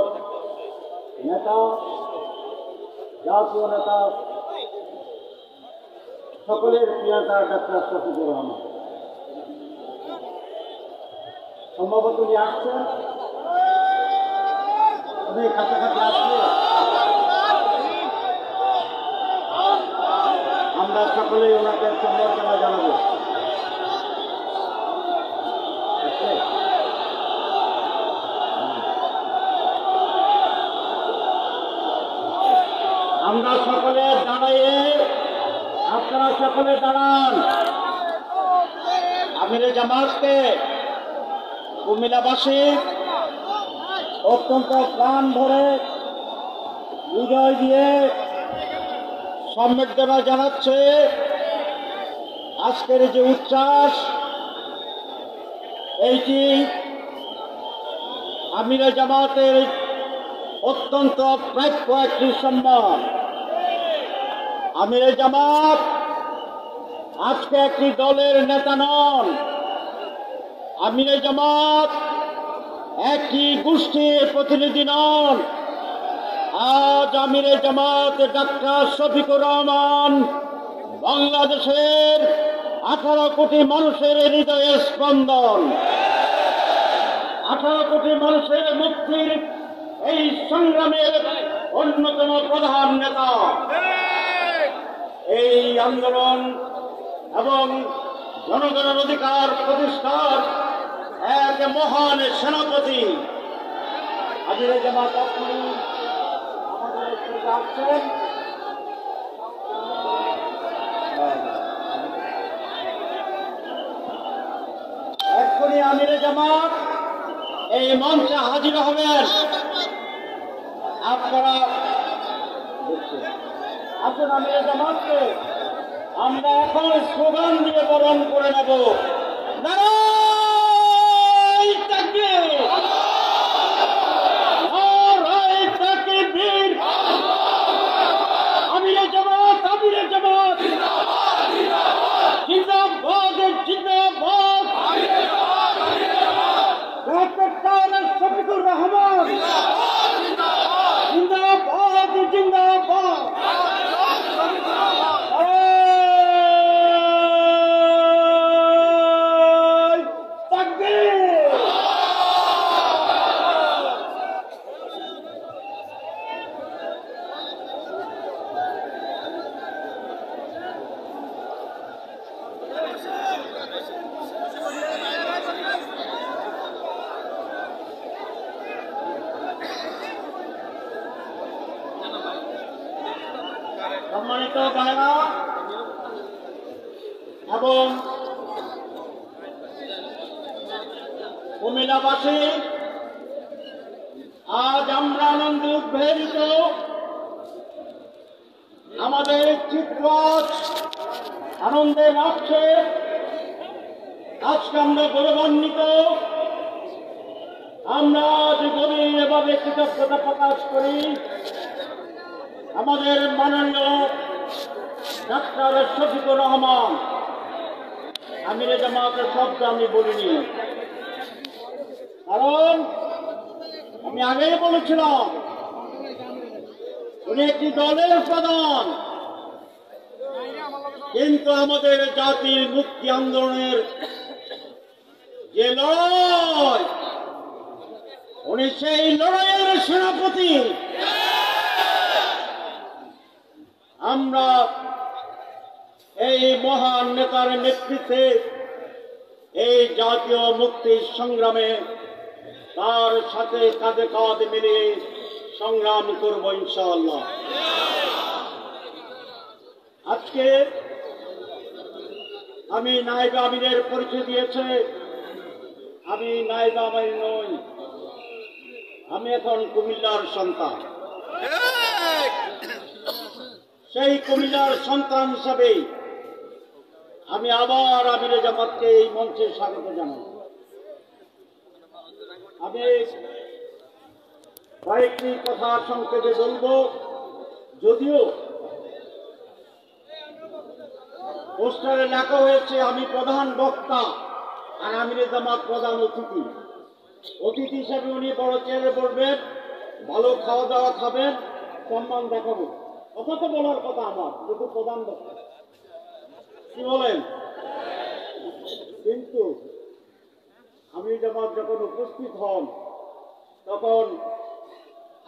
নেতা, জাতীয় নেতা, সকলের প্রিয় ডাক্তার শফিকুর রহমান। সম্ভবত উনি আসছেন, উনি কাছাকাছি আসলে আমরা সকলেই ওনাকে সম্বর্ধনা জানাবো। আমরা সকলে দাঁড়িয়ে, আপনারা সকলে দাঁড়ান। আমিরে জামাতকে কুমিল্লাবাসী অত্যন্ত প্রাণ ভরে হৃদয় দিয়ে সম্বর্ধনা জানাচ্ছে। আজকের যে উচ্ছ্বাস, এইটি আমিরে জামাতের অত্যন্ত প্রাপ্য একটি সম্মান। আমিরে জামাত আজকে একটি দলের নেতা নন। আমিরে জামাত একটি গোষ্ঠীর প্রতিনিধি নন। আজ আমিরে জামাত ডাক্তার শফিকুর রহমান বাংলাদেশের 18 কোটি মানুষের হৃদয়ের স্পন্দন, 18 কোটি মানুষের মুক্তির এই সংগ্রামের অন্যতম প্রধান নেতা। এই আন্দোলন এবং জনগণের অধিকার প্রতিষ্ঠার এক মহান সেনাপতি। আমিরে জামাত আপনি আমাদের সাথে আসছেন। এক্ষুনি আমিরে জামাত এই মঞ্চে হাজির হবেন। আপনারা আসুন, আমিরে জামাতকে আমরা এখন স্লোগান দিয়ে বরণ করে নেব। নারায়ে তাকবীর, নারায়ে তাকবীর, আমিরে জামাত, আমিরে জামাত জিন্দাবাদ, জিন্দাবাদ, ডাক্তার শফিকুর রহমান জিন্দাবাদ, জিন্দাবাদ। সম্মানিত ভাইরা এবং কুমিল্লাবাসী, আজ আমরা আনন্দে উদ্বেলিত। আমাদের চিত্র আনন্দে নাচছে। আজকে আমরা গৌরবান্বিত। আমরা আজ গভীরভাবে কৃতজ্ঞতা প্রকাশ করি আমাদের মাননীয় ডাক্তার শফিকুর রহমান আমিরে জামাতের শব্দ আমি বলিনি, কারণ আমি আগেই বলেছিলাম উনি একটি দলের প্রধান, কিন্তু আমাদের জাতির মুক্তি আন্দোলনের যে লড়াই, উনি সেই লড়াইয়ের সেনাপতি। আমরা এই মহান নেতার নেতৃত্বে এই জাতীয় মুক্তির সংগ্রামে তার সাথে কাঁধে কাঁধ মিলিয়ে সংগ্রাম করব ইনশাআল্লাহ। আজকে আমি নায়েবে আমিরের পরিচয় দিয়েছে, আমি নায়েবে আমির নই, আমি এখন কুমিল্লার সন্তান। সেই কুমিল্লার সন্তান হিসাবে আমি আবার আমিরে জামাতকে এই মঞ্চে স্বাগত জানাই। আমি কয়েকটি কথা সংক্ষেপে বলবো, যদিও পোস্টারে লেখা হয়েছে আমি প্রধান বক্তা আর আমিরে জামাত প্রধান অতিথি। অতিথি হিসাবে উনি বড় চেয়ারে বসবেন, ভালো খাওয়া দাওয়া খাবেন, সম্মান দেখাবো। কথা তো বলার কথা আমার, যেহেতু প্রধান বক্তা, কি বলেন? কিন্তু আমিরে জামাত যখন উপস্থিত হন তখন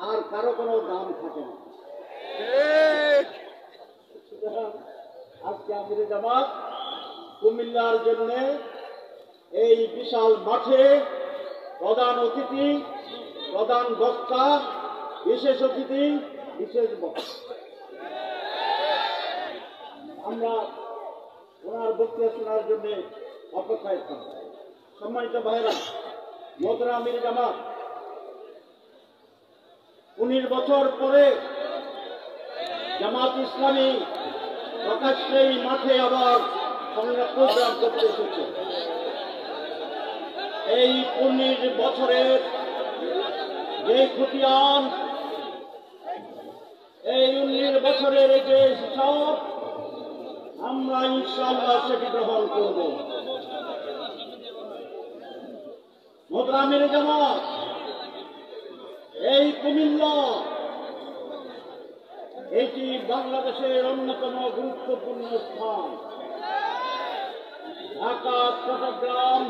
আর কারো কোনো দাম থাকে না। আজকে আমিরে জামাত কুমিল্লার জন্য এই বিশাল মাঠে প্রধান অতিথি, প্রধান বক্তা, বিশেষ অতিথি, বিশেষ বক্তা। আমরা ওনার বক্তব্য শোনার জন্য অপেক্ষায় থাকব। সম্মানিত ভাইরা, মোহতারাম আমিরে জামাত 19 বছর পরে জামাত ইসলামী প্রকাশ্যে এই মাঠে আবার প্রোগ্রাম করতে এসেছে। এই 19 বছরের যে খতিয়ান, এই 19 বছরের যে হিসাব আমরা ইনশাআল্লাহ সেটি গ্রহণ করব। মোহতারাম আমিরে জামাত, এই কুমিল্লা এটি বাংলাদেশের অন্যতম গুরুত্বপূর্ণ স্থান। ঢাকা, চট্টগ্রাম,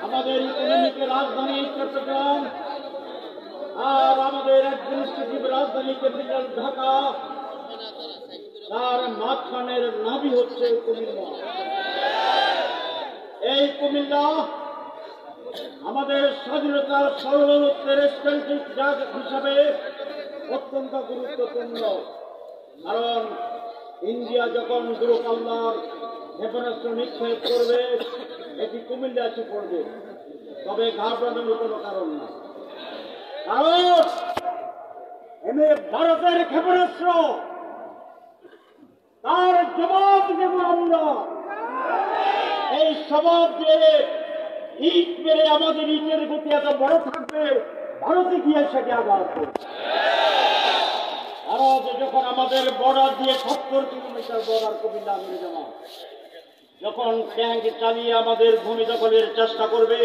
আমাদের ইকোনমিকের রাজধানী চট্টগ্রাম, আর আমাদের অ্যাডমিনিস্ট্রেটিভ রাজধানী ক্যাপিটাল ঢাকা, তার মাঝখানের নাভি হচ্ছে কুমিল্লা। এই কুমিল্লা আমাদের স্বাধীনতার সার্বভৌমত্বের স্ট্র্যাটেজিক জায়গা হিসাবে অত্যন্ত গুরুত্বপূর্ণ, কারণ ইন্ডিয়া যখন দূরপাল্লার ক্ষেপণাস্ত্র নিক্ষেপ করবে এটি কুমিল্লা এসে পড়বে। তবে ঘাবড়ানোর কোনো কারণ না, কারণ এনে ভারতের ক্ষেপণাস্ত্র তার জবাব দেব আমরা। এই জবাব দিয়ে ইট মেরে আমাদের ইটের গতি এত বড় থাকবে, ভারতে গিয়ে সেটি আঘাত করবে। ভারত যখন আমাদের বর্ডার দিয়ে 70 কিলোমিটার বর্ডার কুমিল্লা আমিরে জামাত যখন ট্যাঙ্ক চালিয়ে আমাদের ভূমি দখলের চেষ্টা করবে,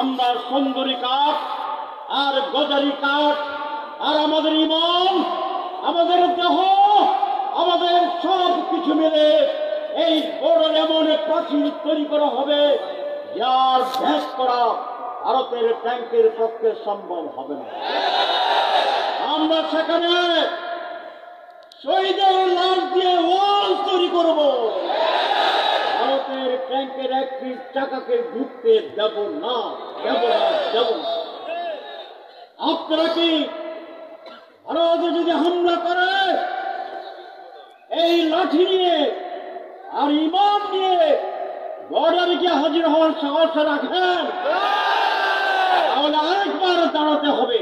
আমরা সুন্দরী কাঠ আর গজারি কাঠ আর আমাদের ইমান, আমাদের দেহ, আমাদের সব কিছু মিলে এই বর্ডার এমন প্রাচীর তৈরি করা হবে যার ভেদ করা ভারতের ট্যাঙ্কের পক্ষে সম্ভব হবে না। আমরা সেখানে শহীদের লাশ দিয়ে ওয়াল তৈরি করব, ভারতের ট্যাঙ্কের একটি চাকাকে ঢুকতে দেব না, দেব না, দেব না। আপনারা কি ভারত যদি হামলা করে এই লাঠি নিয়ে আর ইমান নিয়ে বর্ডারে গিয়ে হাজির হওয়ার সাহস রাখেন, তাহলে আরেকবার দাঁড়াতে হবে।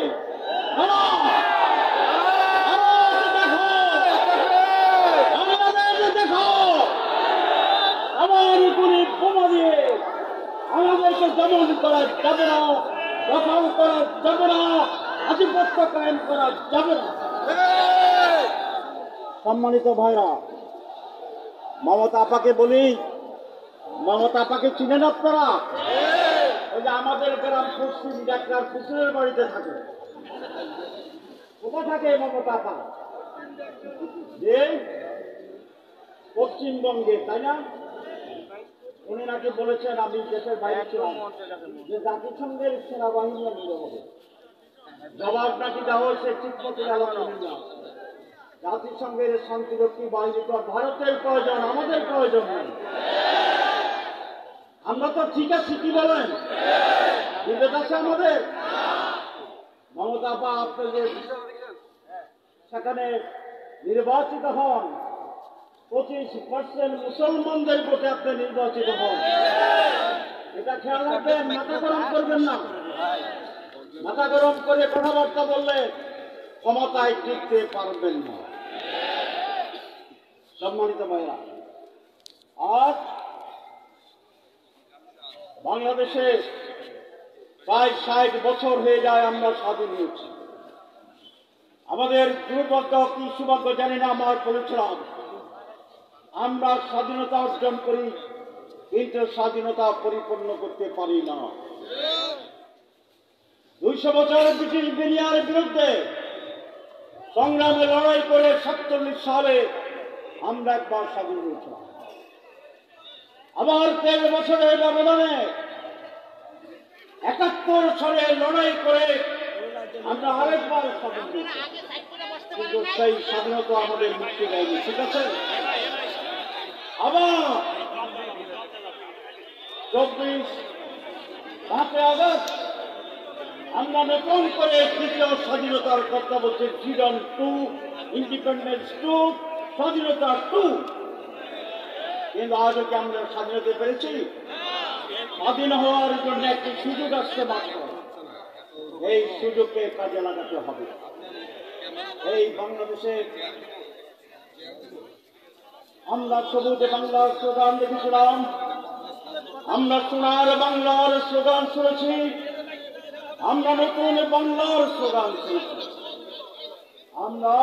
দেখো, আমার উপরে বোমা দিয়ে আমাদেরকে দমন করা যাবে না, দখল করা যাবে না, আধিপত্য কায়েম করা যাবে না। সম্মানিত ভাইরা, মমতা আপাকে বলি, মমতা আপাকে চিনেন আপনারা? ওই যে আমাদের গ্রাম পশ্চিম ডাক্তার কুকুরের বাড়িতে থাকে। কোথায় থাকে মমতা আপা? যে পশ্চিমবঙ্গে, তাই না? উনি নাকি বলেছেন আমি দেশের বাইরে ছিলাম যে জাতিসংঘের সেনাবাহিনী নিয়ে হবে। জবাব নাকি দেওয়া হয়েছে ঠিক মতো আলোচনা। জাতিসংঘের শান্তিরক্ষী বাহিনী তো ভারতের প্রয়োজন, আমাদের প্রয়োজন নেই। আমরা তো ঠিক আছি, কি বলেন? বিবেক আছে আমাদের? মমতা আপা, আপনি যে সেখানে নির্বাচিত হন, 25% মুসলমানদের ভোটে আপনি নির্বাচিত হন, এটা খেয়াল রাখবেন, মাথা গরম করবেন না। মাথা গরম করে কথাবার্তা বললে ক্ষমতায় টিকতে পারবেন না। সম্মানিত ভাইরা, আজ বাংলাদেশে প্রায় 60 বছর হয়ে যায় আমরা স্বাধীন হয়েছি। আমাদের দুর্ভাগ্য কি সৌভাগ্য জানি না, আমার বলেছিলাম আমরা স্বাধীনতা অর্জন করি কিন্তু স্বাধীনতা পরিপূর্ণ করতে পারি না। 200 বছর ব্রিটিশ দুনিয়ার বিরুদ্ধে সংগ্রামে লড়াই করে 47 সালে আমরা একবার স্বাধীন হয়েছিলাম। আবার 13 বছরের ব্যবধানে 71 সালে লড়াই করে আমরা আরেকবার স্বাধীন হয়েছি, কিন্তু সেই স্বাধীনতা আমাদের মুক্তি দেয়নি। ঠিক আছে? আবার 5 আগস্ট আমরা নতুন করে তৃতীয় স্বাধীনতার কথা বলছে, ফ্রিডম 2, ইন্ডিপেন্ডেন্স 2, স্বাধীনতা 2। কিন্তু আজও কি আমরা স্বাধীন হতে পেরেছি? স্বাধীন হওয়ার জন্য একটি সুযোগ আসছে মাত্র, এই সুযোগকে কাজে লাগাতে হবে। এই বাংলাদেশে আমরা সবুজে বাংলার স্লোগান দেখেছিলাম, আমরা সোনার বাংলার স্লোগান শুনেছি, আমরা নতুন বাংলার স্লোগান শুনেছি। আমরা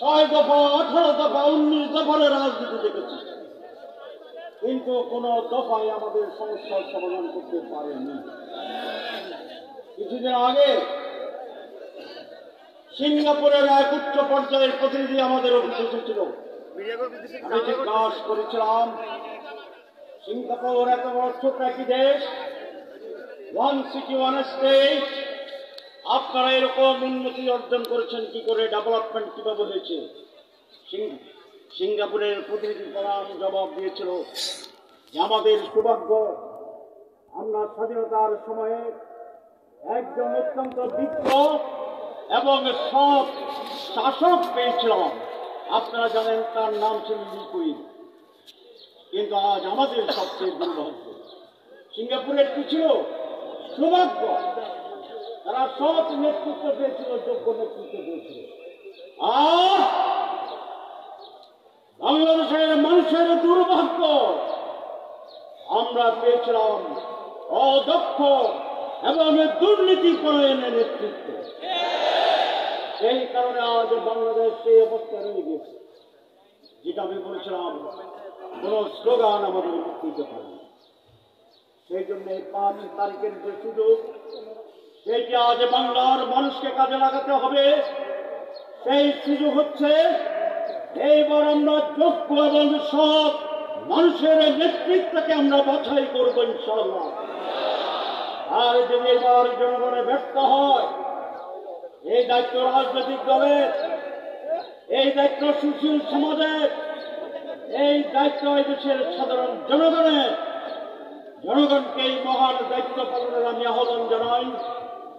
6 দফা, 18 দফা, 19 দফার রাজনীতি দেখেছি, কিন্তু কোন দফায় আমাদের সমস্যার সমাধান করতে পারেনি। কিছুদিন আগে সিঙ্গাপুরের এক উচ্চ পর্যায়ের প্রতিনিধি আমাদের অফিসে এসেছিল। আমি জিজ্ঞাসা করেছিলাম, সিঙ্গাপুর এত বড় ছোট একটি দেশ, 1 সিটি 1 স্টেট, আপনারা এরকম উন্নতি অর্জন করেছেন কি করে, ডেভেলপমেন্ট কিভাবে হয়েছে? সিঙ্গাপুরের প্রতিনিধি প্রধান জবাব দিয়েছিল যে আমাদের সৌভাগ্য, আমরা স্বাধীনতার সময়ে একজন অত্যন্ত বিজ্ঞ এবং সৎ শাসক পেয়েছিলাম। আপনারা জানেন তার নাম ছিল লি কুইন। কিন্তু আজ আমাদের সবচেয়ে দুর্ভাগ্য, সিঙ্গাপুরের কি ছিল? সৌভাগ্য, তারা সৎ নেতৃত্ব পেয়েছিল, যোগ্য নেতৃত্ব পেয়েছিল। আর বাংলাদেশের মানুষের দুর্ভাগ্য, আমরা পেয়েছিলাম অদক্ষ এবং দুর্নীতি পরায়ণের নেতৃত্ব। সেই কারণে আজ বাংলাদেশ সেই অবস্থা রয়ে গেছে, যেটা আমি বলেছিলাম কোন স্লোগান আমাদের দিতে পারে। সেই জন্য 5 তারিখের যে সুযোগ, সেটি আজ বাংলার মানুষকে কাজে লাগাতে হবে। সেই সুযোগ হচ্ছে এইবার আমরা যোগ্য এবং সৎ মানুষের নেতৃত্বকে আমরা বাছাই করবো ইনশাআল্লাহ। আর যদি এবার জনগণে ব্যর্থ হয়, এই দায়িত্ব রাজনৈতিক দলের, এই দায়িত্ব সুশীল সমাজের, এই দায়িত্ব এই দেশের সাধারণ জনগণের। জনগণকে এই মহান দায়িত্ব পালনের আমি আহ্বান জানাই।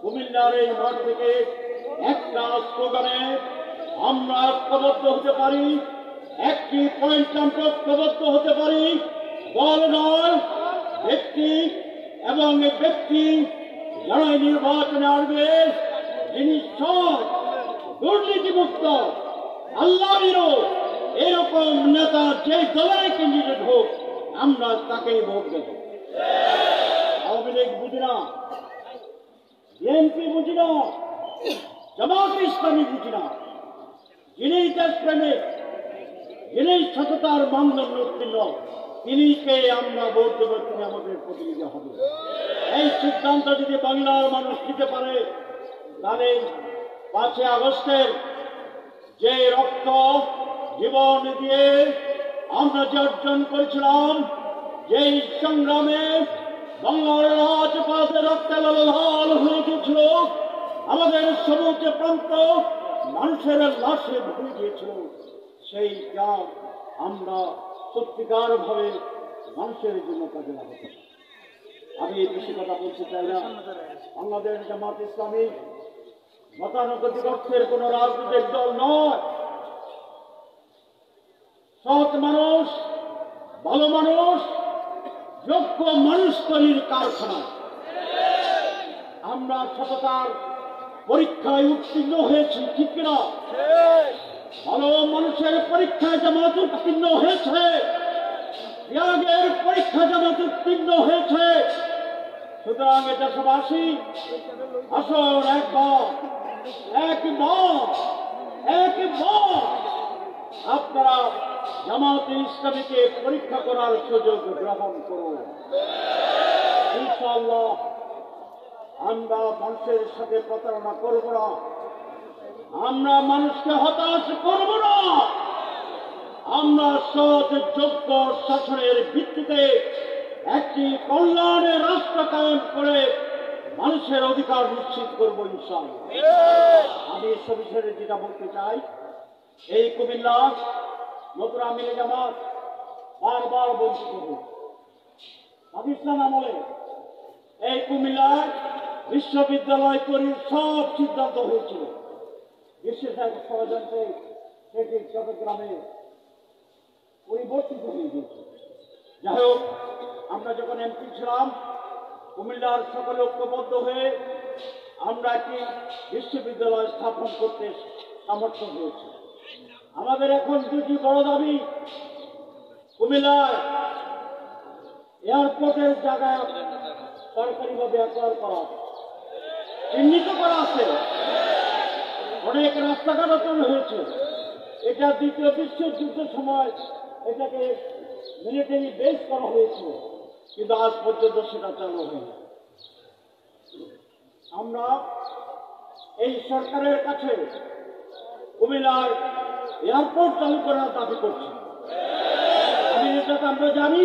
কুমিল্লার এই মাঠ থেকে একটা স্লোগানে আমরা ঐক্যবদ্ধ হতে পারি, একটি পয়েন্ট আমরা ঐক্যবদ্ধ হতে পারি, দল নয়, ব্যক্তি, এবং এই ব্যক্তি যারা নির্বাচনে আসবে যিনি সৎ, দুর্নীতিমুক্ত, আল্লাহরও এরকম নেতা যে দলের ক্যান্ডিডেট হোক আমরা তাকেই ভোট দেব। আওয়ামী লীগ বুঝি না, বিএনপি বুঝি না, জামাত ইসলামী বুঝি না। যিনি দেশপ্রেমিক, যিনি সততার মানদণ্ড উত্তীর্ণ, তিনিকে আমরা ভোট দেব, তিনি আমাদের প্রতিনিধি হবে। এই সিদ্ধান্ত যদি বাংলার মানুষ নিতে পারে, তাহলে 5 আগস্টের যে রক্ত জীবন দিয়ে আমরা যে অর্জন করেছিলাম, যেই সংগ্রামে বাংলার রাজপথে রক্তে লাল হয়ে গিয়েছিল, আমাদের সমুদ্র প্রান্ত মানুষের লাশে ভরে গিয়েছিল, সেই ত্যাগ আমরা সত্যিকার ভাবে মানুষের জন্য কাজে লাগাতে। আমি বেশি কথা বলতে চাই না। বাংলাদেশ জামাত ইসলামী গতানুগতিক অর্থের কোন রাজনৈতিক দল নয়। সৎ মানুষ, ভালো মানুষ, যোগ্য মানুষ তৈরির কারখানা। আমরা সততার পরীক্ষায় উত্তীর্ণ হয়েছি, ঠিক কিনা? ভালো মানুষের পরীক্ষায় জামাত উত্তীর্ণ হয়েছে, ত্যাগের পরীক্ষা জামাত উত্তীর্ণ হয়েছে। সুতরাং এটা সবাসী আসুন একবার আপনারা জামাতে ইসলামীকে পরীক্ষা করার সুযোগ গ্রহণ করুন। ইনশাআল্লাহ আমরা মানুষের সাথে প্রতারণা করব না, আমরা মানুষকে হতাশ করব না। আমরা সৎ যোগ্য শাসনের ভিত্তিতে একটি কল্যাণের রাষ্ট্র কায়েম করে মানুষের অধিকার নিশ্চিত করব ইনশাআল্লাহ। আমি সবিশেষে যেটা বলতে চাই, এই কুমিল্লা নতুন আমিরে জামাত বারবার বঞ্চিত হয়েছে। পাকিস্তান আমলে এই কুমিল্লায় বিশ্ববিদ্যালয় তৈরির সব সিদ্ধান্ত হয়েছিল। বিশেষ এক ষড়যন্ত্রে সেটি চট্টগ্রামে পরিবর্তিত হয়ে গিয়েছে। যাই হোক, আমরা যখন এমপি ছিলাম, কুমিল্লার সকলে ঐক্যবদ্ধ হয়ে আমরা একটি বিশ্ববিদ্যালয় স্থাপন করতে সামর্থ্য হয়েছে। আমাদের এখন দুটি বড় দাবি, কুমিল্লায় এয়ারপোর্টের জায়গায় সরকারিভাবে অ্যাকোয়ার করা, চিহ্নিত করা আছে, অনেক রাস্তাঘাট তৈরি হয়েছে। এটা দ্বিতীয় বিশ্বযুদ্ধের সময় এটাকে মিলিটারি বেস করা হয়েছিল, কিন্তু আজ পর্যন্ত সেটা চালু হয়নি। আমরা এই সরকারের কাছে কুমিল্লার এয়ারপোর্ট চালু করার দাবি করছি। আমি এটা আমরা জানি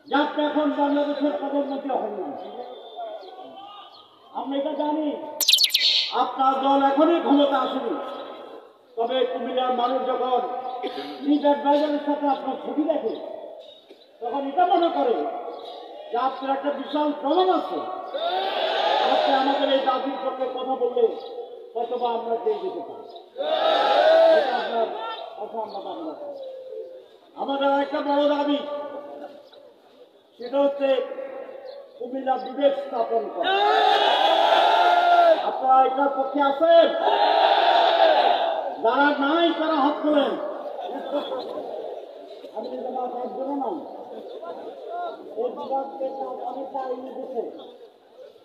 যে আপনি এখন বাংলাদেশের প্রধানমন্ত্রী হন না, আমরা এটা জানি আপনার দল এখনই ক্ষমতা আসেনি। তবে কুমিল্লার মানুষ যখন চিফ অ্যাডভাইজারের সাথে আপনার ছবি দেখে, তখন এটা মনে করে যে আপনার একটা বিশাল প্রমাণ আছে। আপনি আমাদের এই দাবির পক্ষে কথা বললে হয়তোবা আমরা পেয়ে যেতে পারি। এটা আপনার কথা আমরা দাবি রাখি। আমাদের একটা বড় দাবি, সেটা হচ্ছে কুমিল্লা বিবেক স্থাপন করা। আপনারা এটার পক্ষে আছেন? যারা নাই তারা হাত তোলেন। আমি একজনও নাই। এই বিভাগকে অনেকটা এগিয়ে দিচ্ছে।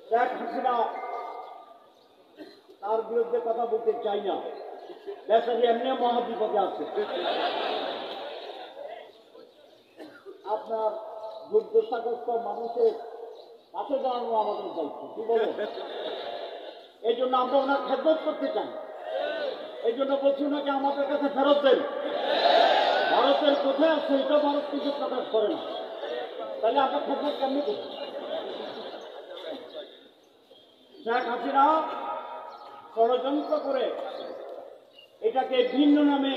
শেখ হাসিনা তার বিরুদ্ধে কথা বলতে চাই না, দেশে এমনি মহাবিপদে আছে। আপনার দুর্দশাগ্রস্ত মানুষের পাশে দাঁড়ানো আমাদের দায়িত্ব, কি বলে? এই জন্য আমরা ওনার খেদমত করতে চাই। এই জন্য বলছি ওনাকে আমাদের কাছে ফেরত দেন। ভারতের কোথায় আছে এটা ভারত কিছু প্রকাশ করে না, তাহলে আমরা খেদমত কেমনি করছি? শেখ হাসিনা ষড়যন্ত্র করে এটাকে ভিন্ন নামে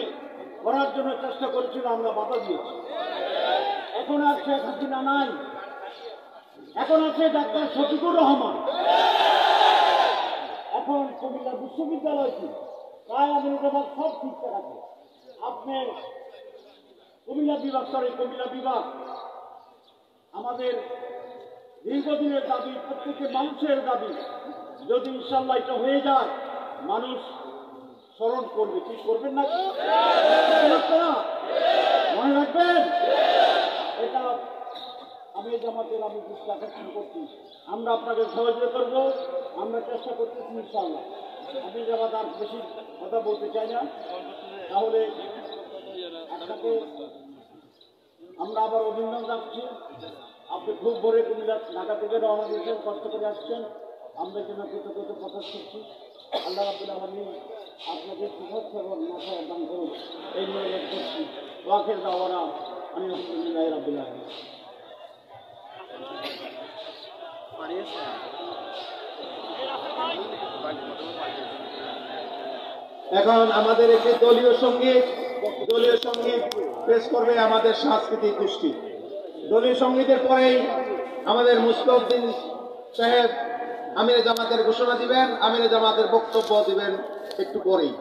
করার জন্য চেষ্টা করেছিল, আমরা বাধা দিয়েছি। এখন আর শেখ হাসিনা নাই, এখন আছে ডাক্তার শফিকুর রহমান। এখন কুমিল্লা বিশ্ববিদ্যালয় কি প্রায় আমিরুজ্জামান সব ঠিকঠাক আছে। আপনি কুমিল্লা বিভাগ আমাদের দীর্ঘদিনের দাবি, প্রত্যেকের মানুষের দাবি। যদি ইনশাল্লাহ এটা হয়ে যায়, মানুষ স্মরণ করবে। কি করবেন না? মনে রাখবেন, এটা আমি জামাতের আমি দৃষ্টি আকর্ষণ করছি। আমরা আপনাকে সহযোগিতা করবো, আমরা চেষ্টা করতেছি ইনশাল্লাহ। আমি জামাত আর বেশি কথা বলতে চাই না, তাহলে আপনাকে আমরা আবার অভিনন্দন জানাচ্ছি। আপনি খুব ভোরে কুমিল্লা ঢাকা থেকে রওনা দিয়েছেন, কষ্ট করে আসছেন, আমরা যেন কৃতজ্ঞতা প্রকাশ করছি। আল্লাহ রাব্বুল আলামিন আপনাদের সুস্বাস্থ্য এবং মাথায় দান করুন, এই নিয়ে করছি। ওয়াকের দাওয়ারা আমি আলহামদুলিল্লাহ রাব্বুল আলামিন। এখন আমাদের একটি দলীয় সঙ্গীত পেশ করবে আমাদের সাংস্কৃতিক গোষ্ঠী। দলীয় সঙ্গীতের পরেই আমাদের মুস্তাফউদ্দিন সাহেব আমিরে জামাতের ঘোষণা দিবেন, আমিরে জামাতের বক্তব্য দিবেন একটু পরেই।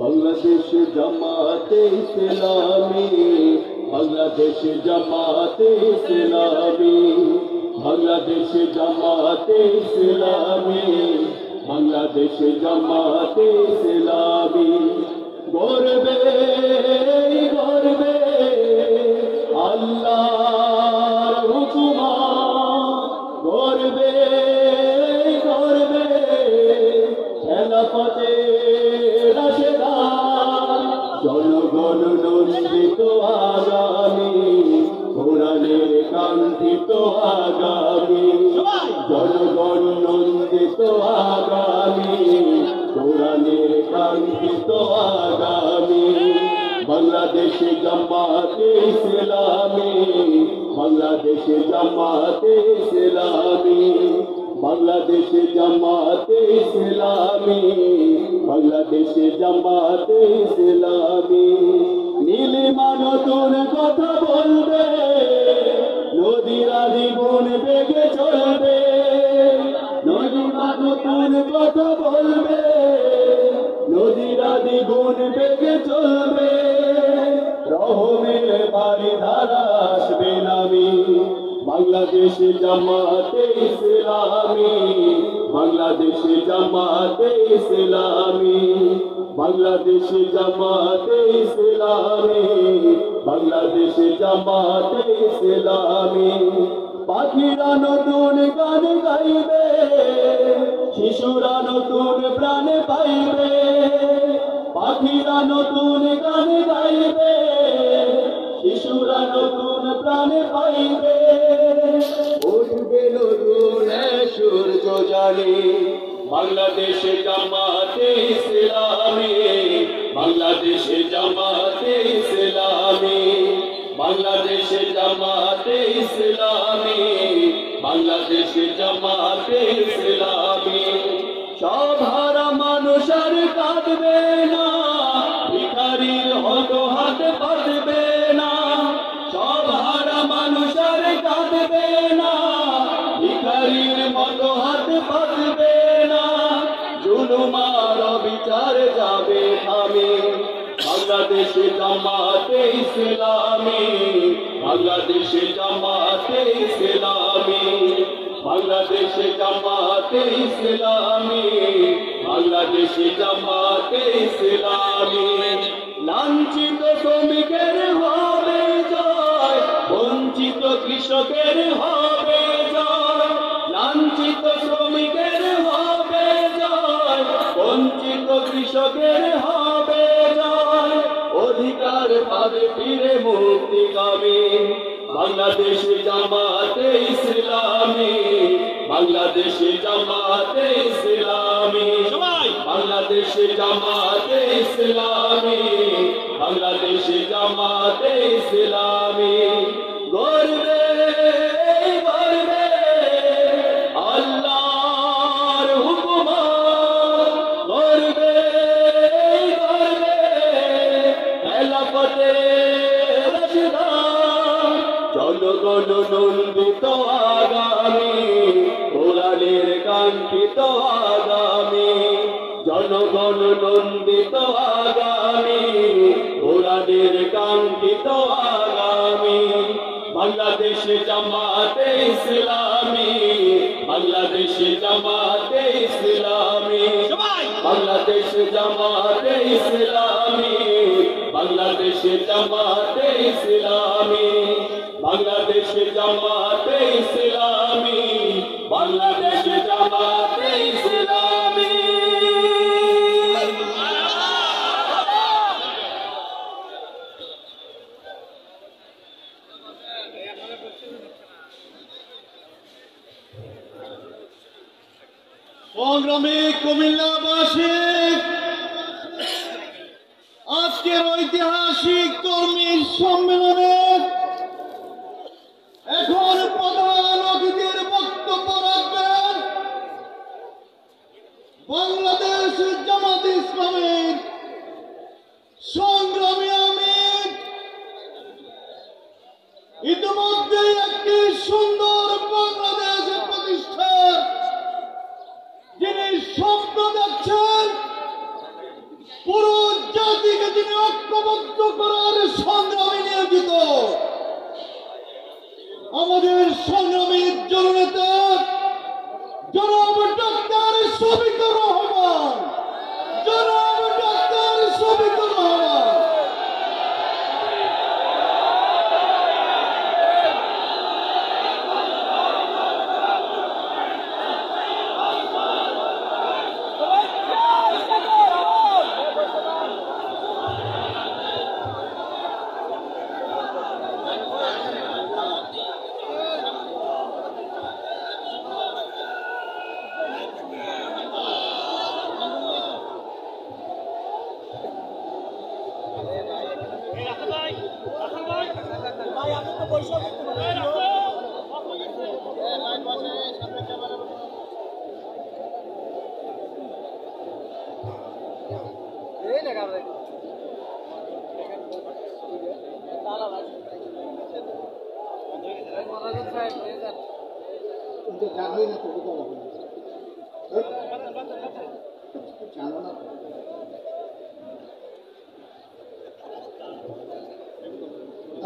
বাংলাদেশ জামাতে ইসলামী, বাংলাদেশ জামাতে ইসলামী, বাংলাদেশ জামাতে ইসলামী, বাংলাদেশ জামাতে ইসলামী। গর্বে গর্বে আল্লাহর হুকুমাত, গর্বে গর্বে খেলাফতে রাশেদান, জনগণ নন্দিত আগামী, কোরআনের কাঙ্ক্ষিত আগামী, জনগণ নন্দিত আগামী, কোরআনের কাঙ্ক্ষিত আগামী। বাংলাদেশ জামাতে ইসলামী, বাংলাদেশ জামাতে ইসলামী, বাংলাদেশ জামাতে ইসলামী, বাংলাদেশ জামাতে ইসলামী। নীলিমা নতুন কথা বলবে, নদীরা দ্বিগুণ বেগে চলবে, নীলিমা নতুন কথা বলবে, নদীরা দ্বিগুণ বেগে চলবে। রহমের বাড়ি ধারা আসবে নামি, বাংলাদেশ জামাতে ইসলামী, বাংলাদেশ জামাতে ইসলামী, বাংলাদেশ জামাতে ইসলামী, বাংলাদেশ জামাতে ইসলামী। পাখিরা নতুন গান গাইবে, শিশুরা নতুন প্রাণ পাইবে, পাখিরা নতুন গান গাইবে, শিশুরা নতুন প্রাণ পাইবে। উঠবে নতুন সূর্য জানি, বাংলাদেশ জামাতে ইসলামী, বাংলাদেশ জামাতে ইসলামী, বাংলাদেশ জামাতে ইসলামী, বাংলাদেশ জামাতে ইসলামী। সব হারা মানুষ আর কাঁদবে না, ভিখারির হতো হাত পাতবে না, সব হারা মানুষ আর কাঁদবে না, ভিখারির মতো হাত পাতবে না। জুলুমার বিচার যাবে থামে, বাংলাদেশ জামাতে ইসলামী, বাংলাদেশ জামাতে ইসলামী, বাংলাদেশ জামাতে ইসলামী, বাংলাদেশ জামাতে ইসলামী। লাঞ্ছিত শ্রমিকের হবে জয়, বঞ্চিত কৃষকের হবে জয়, লাঞ্ছিত শ্রমিকের হবে জয়, বঞ্চিত কৃষকের হবে জয়। অধিকার পাবে ফিরে মুক্তিকামী, বাংলাদেশ জামাতে ইসলামী, বাংলাদেশ জামাতে ইসলামী। সবাই বাংলাদেশে জামাতে ইসলামী, বাংলাদেশে জামাতে ইসলামী গর্বে গর্বে আল্লাহর হুকুমত, গর্বে গর্বে খেলাফতে রাশিদা, জনগণ নন্দিত আগামী, কোরআনের কাঙ্ক্ষিত আগামী, জনগণ নন্দিত আগামী, কোরআনের কাঙ্ক্ষিত আগামী। বাংলাদেশে জামাতে ইসলামী, বাংলাদেশে জামাতে ইসলামী, বাংলাদেশে জামাতে ইসলামী, বাংলাদেশে জামাতে ইসলামী, বাংলাদেশে জামাতে ইসলামী, বাংলাদেশে জামাতে ইসলামী। সংগ্রামী কুমিল্লাবাসী, আজকের ঐতিহাসিক কর্মী সম্মেলনে এখন প্রধান অতিথির বক্তব্য রাখবেন বাংলাদেশ জামাত ইসলামীর সংগ্রামী আমির। ইতিমধ্যে একটি সুন্দর বাংলাদেশ প্রতিষ্ঠার যিনি স্বপ্ন দেখছেন, পুরো জাতিকে যিনি ঐক্যবদ্ধ করার সংগ্রামে নিয়োজিত, আমাদের সংগ্রামী জননেতা জনাব ডাক্তার শফিকুর রহমান, জনাব ডাক্তার শফিকুর রহমান।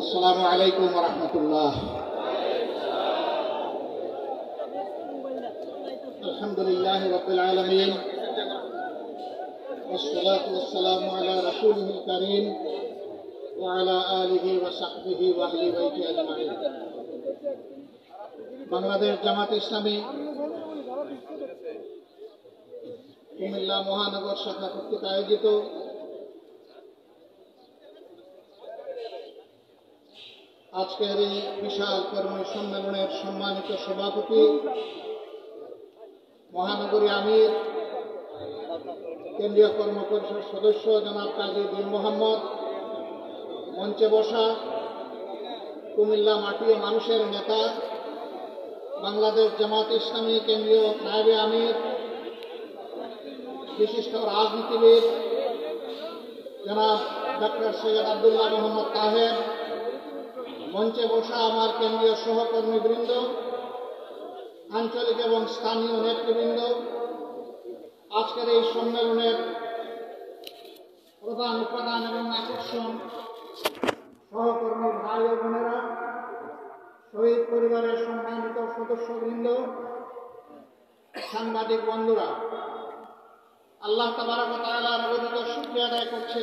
আসসালামু আলাইকুম ওয়া রাহমাতুল্লাহ। আলহামদুলিল্লাহি রাব্বিল আলামিন, ওয়াসসালাতু ওয়াসসালামু আলা রাসূলিহিল কারীম ওয়া আলা আলিহি ওয়া সাহবিহি ওয়া আহলি বাইতি আজমাইন। বাংলাদেশ জামাত ইসলামী কুমিল্লা মহানগর শাখা কর্তৃক আয়োজিত আজকের এই বিশাল কর্মী সম্মেলনের সম্মানিত সভাপতি, মহানগরী আমির, কেন্দ্রীয় কর্ম পরিষদ সদস্য জনাব কাজী দীন মোহাম্মদ, মঞ্চে বসা কুমিল্লা মাটি ও মানুষের নেতা, বাংলাদেশ জামাত ইসলামী কেন্দ্রীয় নায়েবে আমির, বিশিষ্ট রাজনীতিবিদ জনাব ডক্টর সৈয়দ আব্দুল্লাহ মোহাম্মদ তাহের, মঞ্চে বসা আমার কেন্দ্রীয় সহকর্মীবৃন্দ, আঞ্চলিক এবং স্থানীয় নেতৃবৃন্দ, আজকের এই সম্মেলনের প্রধান উপাদান এবং আকর্ষণ সহকর্মী ভাই ও বোনেরা, শহীদ পরিবারের সম্মানিত সদস্যবৃন্দ, সাংবাদিক বন্ধুরা, আল্লাহ তাবারক ওয়া তাআলার অগণিত শুকরিয়া আদায় করছি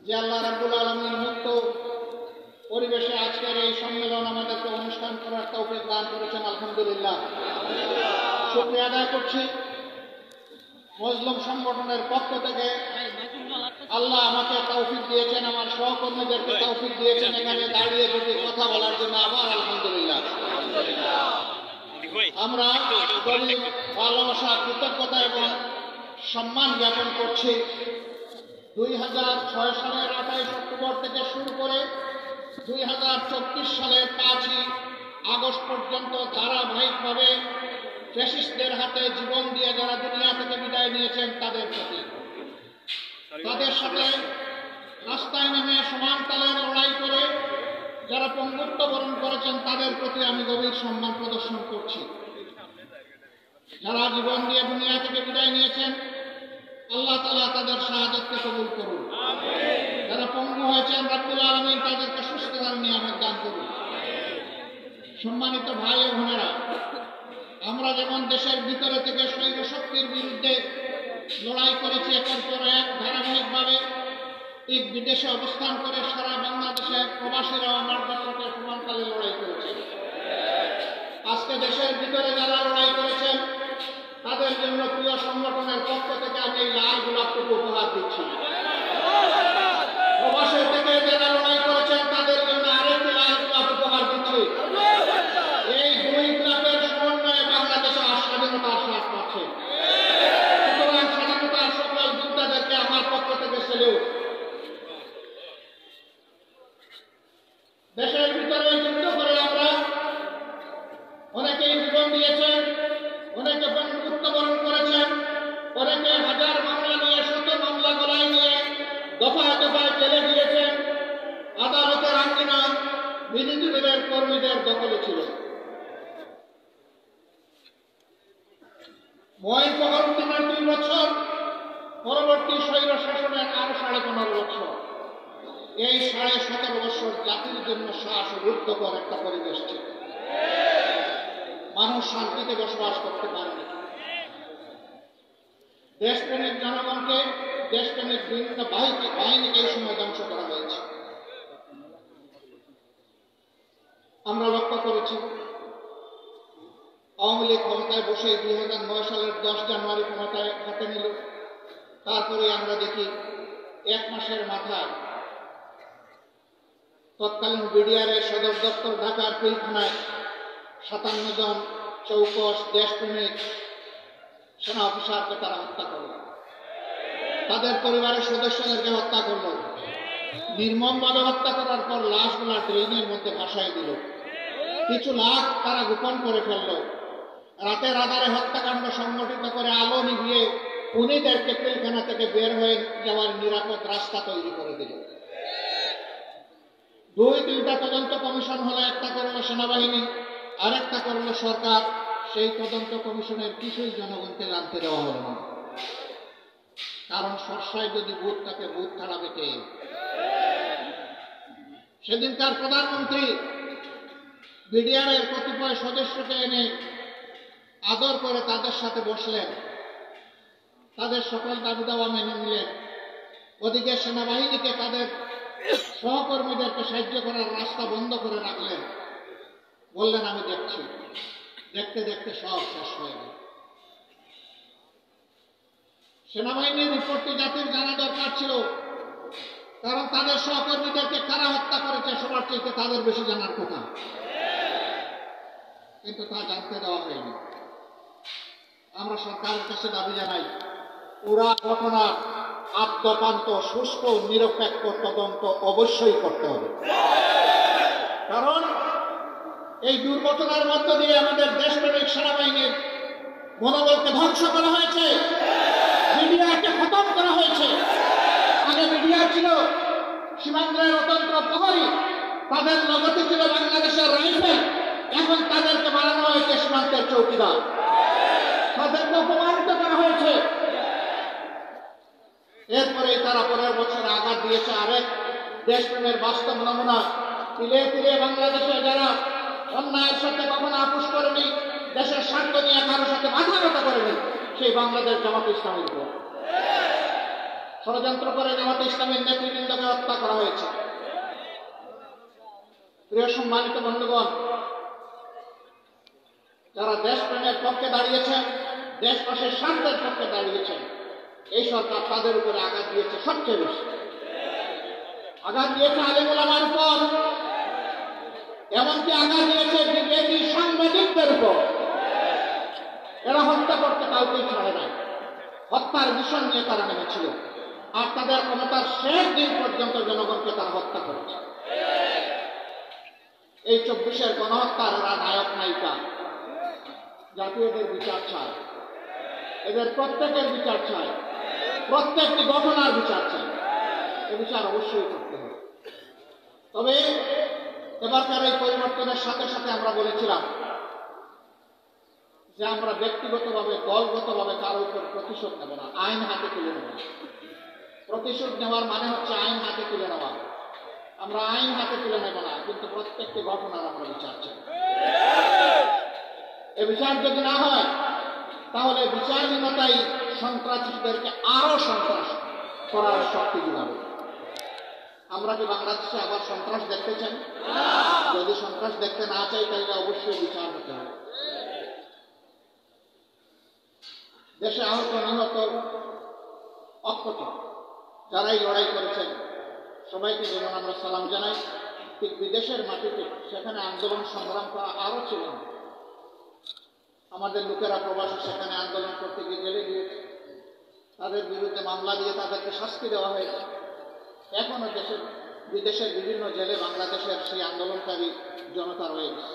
যে আল্লাহ রাব্বুল আলামিন মুক্ত পরিবেশে আজকের এই সম্মেলন আমাদেরকে অনুষ্ঠান করার তৌফিক দান করেছেন। আলহামদুলিল্লাহ, শুকরিয়া আদায় করছি মজলুম সংগঠনের পক্ষ থেকে আল্লাহ আমাকে তৌফিক দিয়েছেন, আমার সহকর্মীদেরকে তৌফিক দিয়েছেন এখানে দাঁড়িয়ে দুটি কথা বলার জন্য। আবার আলহামদুলিল্লাহ। আমরা গরিব ভালোবাসা, কৃতজ্ঞতা এবং সম্মান জ্ঞাপন করছি। 2006 সালের 28 অক্টোবর থেকে শুরু করে 2024 সালের 5ই আগস্ট পর্যন্ত ধারাবাহিকভাবে ফ্যাসিস্টদের হাতে জীবন দিয়ে যারা দুনিয়া থেকে বিদায় নিয়েছেন তাদের প্রতি, তাদের সাথে রাস্তায় নেমে সমান তালে লড়াই করে যারা পঙ্গুত্ব বরণ করেছেন তাদের প্রতি আমি গভীর সম্মান প্রদর্শন করছি। যারা জীবন দিয়ে দুনিয়া থেকে বিদায় নিয়েছেন, আল্লাহ তাআলা তাদের শাহাদাতকে কবুল করুন। যারা পঙ্গু হয়েছেন, রব্বুল আলামিন তাদেরকে সুস্থতার নিয়ামত দান করুন। সম্মানিত ভাই ও বোনেরা, আমরা যেমন দেশের ভিতরে থেকে স্বৈর শক্তির বিরুদ্ধে লড়াই করেছি একের পর এক ধারাবাহিকভাবে, ঠিক বিদেশে অবস্থান করে সারা বাংলাদেশের প্রবাসীরাও আমাদের সাথে সমানতালে লড়াই করেছে। আজকে দেশের ভিতরে যারা লড়াই করেছেন তাদের জন্য প্রিয় সংগঠনের পক্ষ থেকে আমি এই লাল গোলাপটুকু উপহার দিচ্ছি। প্রবাসী থেকে যারা লড়াই করেছেন তাদের জন্য আরেকটি লাল গোলাপ উপহার দিচ্ছি। এই দুই গোলাপের সমন্বয়ে বাংলাদেশে স্বাধীনতার স্বাদ পাচ্ছে। সুতরাং স্বাধীনতার সকল যোদ্ধাদেরকে আমার পক্ষ থেকে সেলিউট। দেশের ভিতরে যুদ্ধ করে আমরা অনেকেই জীবন দিয়েছেন, অনেকে মৃত্যুবরণ করেছেন, অনেকে হাজার মামলা নিয়ে, শত মামলা গলায় নিয়ে দফায় দফায় জেলে গিয়েছেন। আদালতের আঙ্গিনা বিরোধী দলের কর্মীদের দখলে ছিল। মহিনগর উদ্যানের 2 বছর, পরবর্তী স্বৈর শাসনের আরো 15.5 বছর। এই 17.5 বছর জাতির জন্য শ্বাসরুদ্ধকর একটা পরিবেশ ছিল। মানুষ শান্তিতে বসবাস করতে পারেনি। দেশপ্রেমিক জনগণকে, দেশপ্রেমিক বিভিন্ন বাহিনীকে এই সময় ধ্বংস করা হয়েছে। আমরা লক্ষ্য করেছি আওয়ামী লীগ ক্ষমতায় বসে 2009 সালের 10 জানুয়ারি ক্ষমতায় হাতে নিল। তারপরে আমরা দেখি 1 মাসের মাথায় তৎকালীন বিডিআরের সদর দপ্তর ঢাকার পিলখানায় 57 জন চৌকস দেশপ্রেমিক সেনা অফিসারকে তারা হত্যা করল। তাদের পরিবারের সদস্যদেরকে হত্যা করল। নির্মমভাবে হত্যা করার পর লাশগুলা ড্রেনের মধ্যে ভাসাই দিল। কিছু লাশ তারা গোপন করে ফেলল। রাতের আধারে হত্যাকাণ্ড সংগঠিত করে আলো নিভিয়ে খুনিদেরকে পিলখানা থেকে বের হয়ে যাওয়ার নিরাপদ রাস্তা তৈরি করে দিল। 2টা তদন্ত কমিশন হলো, একটা করলো সেনাবাহিনী, আরেকটা করলো সরকার। সেই তদন্ত কমিশনের কিছুই জনগণকে জানতে দেওয়া হলো না। কারণ সরসায় যদি ভূত থাকে, ভূত ছাড়াবে কে? সেদিনকার প্রধানমন্ত্রী বিডিআরের কতিপয় সদস্যকে এনে আদর করে তাদের সাথে বসলেন, তাদের সকল দাবি দাওয়া মেনে নিলেন। ওদিকে সেনাবাহিনীকে তাদের সহকর্মীদেরকে সাহায্য করার রাস্তা বন্ধ করে রাখলেন। বললেন আমি দেখছি। দেখতে দেখতে সব শেষ হয়ে গেল। সেনাবাহিনীর রিপোর্টটি জাতির জানা দরকার ছিল, কারণ তাদের সহকর্মীদেরকে কারা হত্যা করেছে সবার চাইতে তাদের বেশি জানার কথা, কিন্তু তা জানতে দেওয়া হয়নি। আমরা সরকারের কাছে দাবি জানাই, পুরা ঘটনার আদ্যপান্ত সুষ্ঠ নিরপেক্ষ তদন্ত অবশ্যই করতে হবে। কারণ এই দুর্ঘটনার মধ্য দিয়ে আমাদের দেশপ্রেমিক সেনাবাহিনীর মনোবলকে ধ্বংস করা হয়েছে, মিডিয়াকে খতম করা হয়েছে। আগে মিডিয়া ছিল সীমান্তের অতন্ত্র প্রহরী, তাদের লগতে ছিল বাংলাদেশের রাইফেল। এখন তাদেরকে বানানো হয়েছে সীমান্তের চৌকিদার, তাদেরকে অপমানিত করা হয়েছে। এরপরে তারা পরের বছর আঘাত দিয়েছে আরেক দেশপ্রেমের বাস্তব নমুনা। তিলে তিলে বাংলাদেশে যারা অন্যায়ের সাথে কখনো আপোষ করেনি, দেশের স্বার্থ নিয়ে কারোর সাথে মাথা ব্যথা করেনি, সেই বাংলাদেশ জামাত ইসলামীর উপর ষড়যন্ত্র করে জামাত ইসলামের নেতৃবৃন্দকে হত্যা করা হয়েছে। প্রিয় সম্মানিত বন্ধুগণ, যারা দেশপ্রেমের পক্ষে দাঁড়িয়েছেন, দেশবাসীর স্বার্থের পক্ষে দাঁড়িয়েছেন, এই সরকার তাদের উপরে আঘাত দিয়েছে সবচেয়ে বেশি। আঘাত দিয়েছে আলেম ওলামার উপর, এমনকি আঘাত দিয়েছে বিবেকী সাংবাদিকদের উপর। এরা হত্যা করতে কাউকেই ছাড়ে নাই। হত্যার মিশন নিয়ে তারা নেমেছিল, আর তাদের ক্ষমতার শেষ দিন পর্যন্ত জনগণকে তারা হত্যা করেছে। এই 24-এর গণহত্যার এরা নায়ক নায়িকা। জাতীয় এদের বিচার চায়, এদের প্রত্যেকের বিচার চায়, প্রত্যেকটি ঘটনার বিচার চায়। এ বিচার অবশ্যই করতে হবে। তবে এবারকার এই পরিবর্তনের সাথে সাথে আমরা বলেছিলাম যে আমরা ব্যক্তিগতভাবে দলগতভাবে কারো উপর প্রতিশোধ নেব না, আইন হাতে তুলে নেব না। প্রতিশোধ নেওয়ার মানে হচ্ছে আইন হাতে তুলে নেওয়া। আমরা আইন হাতে তুলে নেব না, কিন্তু প্রত্যেকটি ঘটনার আমরা বিচার চাই। এ বিচার যদি না হয় তাহলে বিচারহীনতাই সন্ত্রাসীদেরকে আরো সন্ত্রাস করার শক্তি যোগাবে। আমরা কি বাংলাদেশে আবার সন্ত্রাস দেখতে চাই? যদি সন্ত্রাস দেখতে না চাই তাহলে অবশ্যই বিচার হতে হবে। দেশে আহত নিহত অক্ষত যারাই লড়াই করেছেন সবাইকে যেমন আমরা সালাম জানাই, ঠিক বিদেশের মাটিতে সেখানে আন্দোলন সংগ্রাম করা আরো ছিল না। আমাদের লোকেরা প্রবাসী সেখানে আন্দোলন করতে গিয়ে জেলে গিয়েছে, তাদের বিরুদ্ধে মামলা দিয়ে তাদেরকে শাস্তি দেওয়া হয়েছে। এখনো বিদেশের বিভিন্ন জেলে বাংলাদেশের সেই আন্দোলনকারী জনতা রয়েছে।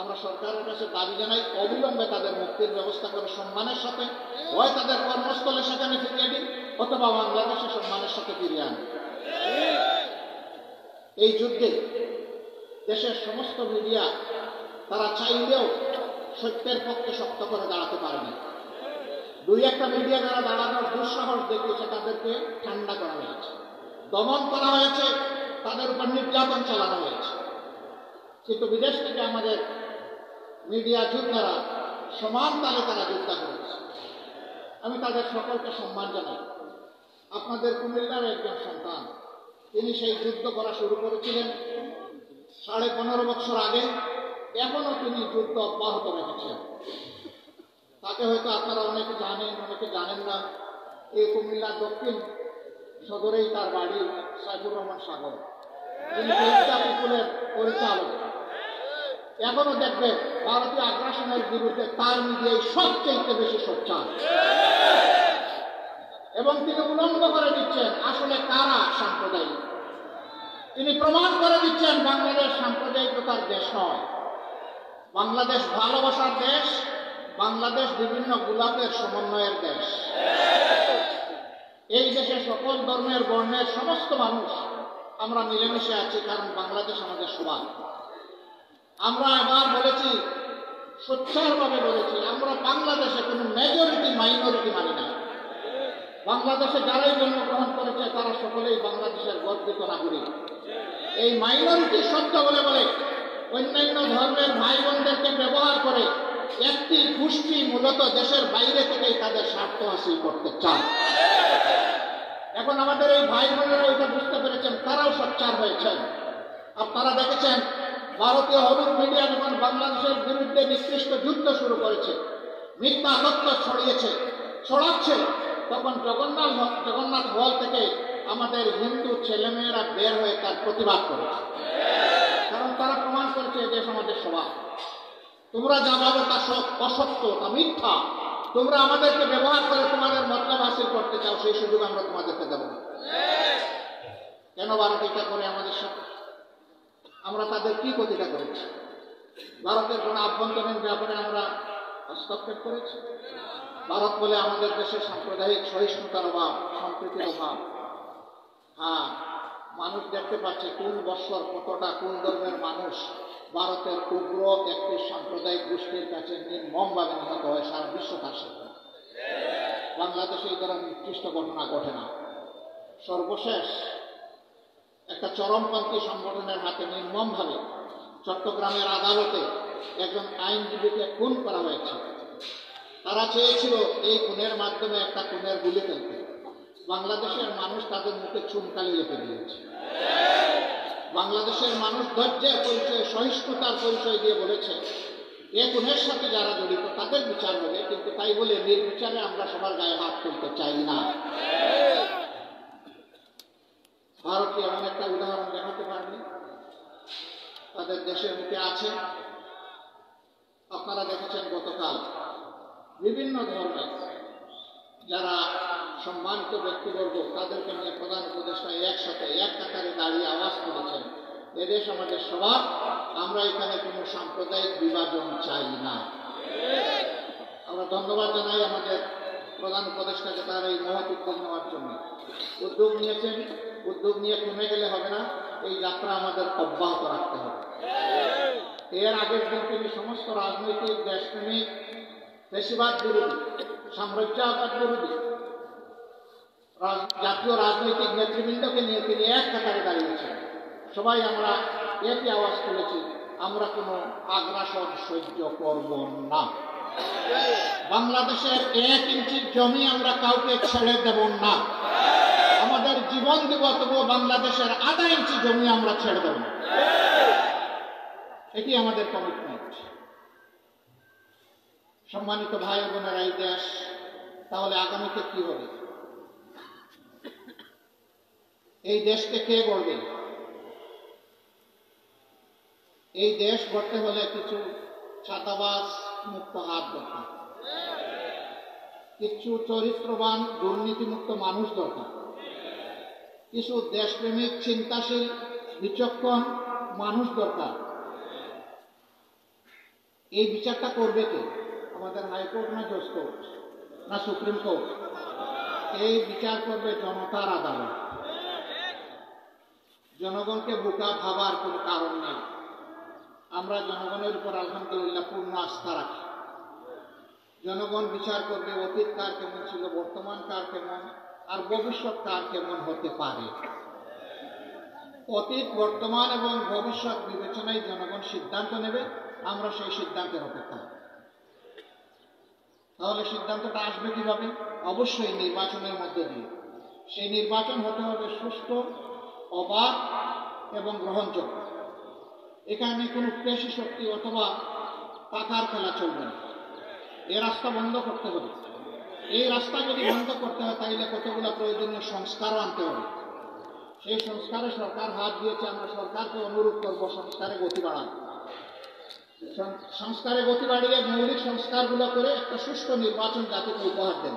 আমরা সরকারের কাছে দাবি জানাই অবিলম্বে তাদের মুক্তির ব্যবস্থা করে সম্মানের সাথে হয় তাদের কর্মস্থলে সেখানে ফিরিয়ে দিন, অথবা বাংলাদেশে সম্মানের সাথে ফিরিয়ে আন। এই যুদ্ধে দেশের সমস্ত মিডিয়া তারা চাইলেও সত্যের পক্ষে শক্ত করে দাঁড়াতে পারেনি। দুই একটা মিডিয়া যারা দাঁড়ানোর দুঃসাহস দেখিয়েছে তাদেরকে ঠান্ডা করা হয়েছে, দমন করা হয়েছে, তাদের উপর নির্যাতন চালানো হয়েছে। কিন্তু বিদেশ থেকে আমাদের মিডিয়া যোদ্ধারা সমান তালে তারা যোদ্ধা করেছে। আমি তাদের সকলকে সম্মান জানাই। আপনাদের কুমিল্লার একজন সন্তান, তিনি সেই যুদ্ধ করা শুরু করেছিলেন 15.5 বছর আগে, এখনো তিনি যুদ্ধ অব্যাহত রেখেছেন। তাকে হয়তো আপনারা অনেকে জানেন, অনেকে জানেন না। এই কুমিল্লার দক্ষিণ সদরেই তার বাড়ি। সাইফুর রহমান সাগর, তিনি পিপুলের পরিচালক। এখনো দেখবেন ভারতীয় আগ্রাসনের বিরুদ্ধে তার মিডিয়ায় সবচেয়ে বেশি সোচ্চার, এবং তিনি উলঙ্গ করে দিচ্ছেন আসলে কারা সাম্প্রদায়িক। তিনি প্রমাণ করে দিচ্ছেন বাংলাদেশ সাম্প্রদায়িকতার দেশ নয়, বাংলাদেশ ভালোবাসার দেশ, বাংলাদেশ বিভিন্ন গোলাপের সমন্বয়ের দেশ। এই দেশে সকল ধর্মের বর্ণের সমস্ত মানুষ আমরা মিলেমিশে আছি, কারণ বাংলাদেশ আমাদের সবার। আমরা এবার বলেছি, সোচ্চারভাবে বলেছি, আমরা বাংলাদেশে কোনো মেজরিটি মাইনরিটি মানি না। বাংলাদেশে যারাই জন্মগ্রহণ করেছে তারা সকলেই বাংলাদেশের গর্বিত নাগরিক। এই মাইনরিটি শব্দ বলে বলে অন্যান্য ধর্মের ভাই বোনদেরকে ব্যবহার করে একটি গোষ্ঠী মূলত দেশের বাইরে থেকেই তাদের স্বার্থ হাসিল করতে চায়। এখন আমাদের এই ভাই বোনেরা এটা বুঝতে পেরেছেন, তারাও সোচ্চার হয়েছেন। আপনারা দেখেছেন ভারতীয় হলুদ মিডিয়া যখন বাংলাদেশের বিরুদ্ধে নিকৃষ্ট যুদ্ধ শুরু করেছে, মিথ্যা তথ্য ছড়াচ্ছে, তখন জগন্নাথ হল থেকে আমাদের হিন্দু ছেলেমেয়েরা বের হয়ে তার প্রতিবাদ করেছে। কারণ তারা প্রমাণ করেছে দেশ আমাদের সবার। তোমরা যা ভাবো তা অসত্য, তা মিথ্যা। তোমরা আমাদেরকে ব্যবহার করে তোমাদের মতলব হাসিল করতে চাও, সেই সুযোগ আমরা তোমাদেরকে দেব না। কেন ভারত এটা করে আমাদের সাথে? আমরা তাদের কি ক্ষতিটা করেছি? ভারতের কোন আভ্যন্তরীণ ব্যাপারে আমরা হস্তক্ষেপ করেছি? ভারত বলে আমাদের দেশে সাম্প্রদায়িক সহিষ্ণুতার অভাব, সম্প্রীতির অভাব। হ্যাঁ, মানুষ দেখতে পাচ্ছে কোন বৎসর কতটা কোন ধর্মের মানুষ ভারতের উগ্র একটি সাম্প্রদায়িক গোষ্ঠীর কাছে নির্মমভাবে নিহত হয় সারা বিশ্ব তার সাথে। বাংলাদেশে এই ধরনের নিকৃষ্ট ঘটনা ঘটে না। সর্বশেষ একটা চরমপন্থী সংগঠনের হাতে নির্মমভাবে চট্টগ্রামের আদালতে একজন আইনজীবীকে খুন করা হয়েছে। তারা চেয়েছিল এই খুনের মাধ্যমে একটা খুনের গুলি ফেলতে। বাংলাদেশের মানুষ তাদের মুখে চুনকালি লেপে দিয়েছে। বাংলাদেশের মানুষ ধৈর্যের পরিচয়, সহিষ্ণুতার পরিচয় দিয়ে বলেছে এ খুনের সাথে যারা জড়িত তাদের বিচার হবে, কিন্তু তাই বলে নির্বিচারে আমরা সবার গায়ে হাত তুলতে চাই না। ভারতকে এমন একটা উদাহরণ দেখাতে পারবে, তাদের দেশের মুখে আছে। আপনারা দেখেছেন গতকাল বিভিন্ন ধর্মের যারা সম্মানিত ব্যক্তিবর্গ তাদেরকে নিয়ে প্রধান উপদেষ্টা একসাথে এক কাতারে দাঁড়িয়ে আওয়াজ তুলেছেন, এদেশ আমাদের সবার, আমরা এখানে কোনো সাম্প্রদায়িক বিভাজন চাই না। আমরা ধন্যবাদ জানাই আমাদের প্রধান উপদেষ্টাকে তার এই মহৎ উদ্যোগ নেওয়ার জন্য। উদ্যোগ নিয়েছেন, উদ্যোগ নিয়ে কমে গেলে হবে না, এই যাত্রা আমাদের অব্যাহত রাখতে হবে। এর আগের দিন তিনি সমস্ত রাজনৈতিক দেশপ্রেমিক ফ্যাসিবাদ বিরোধী সাম্রাজ্যবাদ বিরোধী জাতীয় রাজনৈতিক নেতৃবৃন্দকে নিয়ে তিনি এক কাতারে দাঁড়িয়েছেন। সবাই আমরা একই আওয়াজ তুলেছি, আমরা কোনো আগ্রাসন সহ্য করব না। বাংলাদেশের 1 ইঞ্চি জমি আমরা কাউকে ছেড়ে দেব না। আমাদের জীবন দিব, তবুও বাংলাদেশের আধা ইঞ্চি জমি আমরা ছেড়ে দেব না। এটি আমাদের কমিটমেন্ট। সম্মানিত ভাই বোনেরা, এই দেশ তাহলে আগামীতে কি হবে? এই দেশকে কে গড়বে? এই দেশ গড়তে হলে কিছু ছাতাবাজ মুক্ত হাত দরকার, কিছু চরিত্রবান দুর্নীতিমুক্ত মানুষ দরকার, কিছু দেশপ্রেমিক চিন্তাশীল বিচক্ষণ মানুষ দরকার। এই বিচারটা করবে কে? আমাদের হাইকোর্ট না জজ কোর্ট না সুপ্রিম কোর্ট? এই বিচার করবে জনতার আদালত। জনগণকে বোকা ভাবার কোনো কারণ নেই। আমরা জনগণের উপর আলহামদুলিল্লাহ পূর্ণ আস্থা রাখি। জনগণ বিচার করবে অতীত কার কেমন ছিল, বর্তমান কার কেমন, আর ভবিষ্যৎ কার কেমন হতে পারে। অতীত, বর্তমান এবং ভবিষ্যৎ বিবেচনায় জনগণ সিদ্ধান্ত নেবে। আমরা সেই সিদ্ধান্তের অপেক্ষা। তাহলে সিদ্ধান্তটা আসবে কিভাবে? অবশ্যই নির্বাচনের মধ্যে দিয়ে। সেই নির্বাচন হতে হবে সুষ্ঠু, অবাধ এবং গ্রহণযোগ্য। এখানে কোনো পেশি শক্তি অথবা টাকার খেলা চলবে না। এই রাস্তা বন্ধ করতে হবে। এই রাস্তা যদি বন্ধ করতে হয় তাহলে কতগুলো প্রয়োজনীয় সংস্কারও আনতে হবে। সেই সংস্কারে সরকার হাত দিয়েছে। আমরা সরকারকে অনুরোধ করব সংস্কারে গতি বাড়ান। সংস্কারে গতি বাড়িয়ে মৌলিক সংস্কারগুলো করে একটা সুষ্ঠু নির্বাচন জাতিকে উপহার দেন।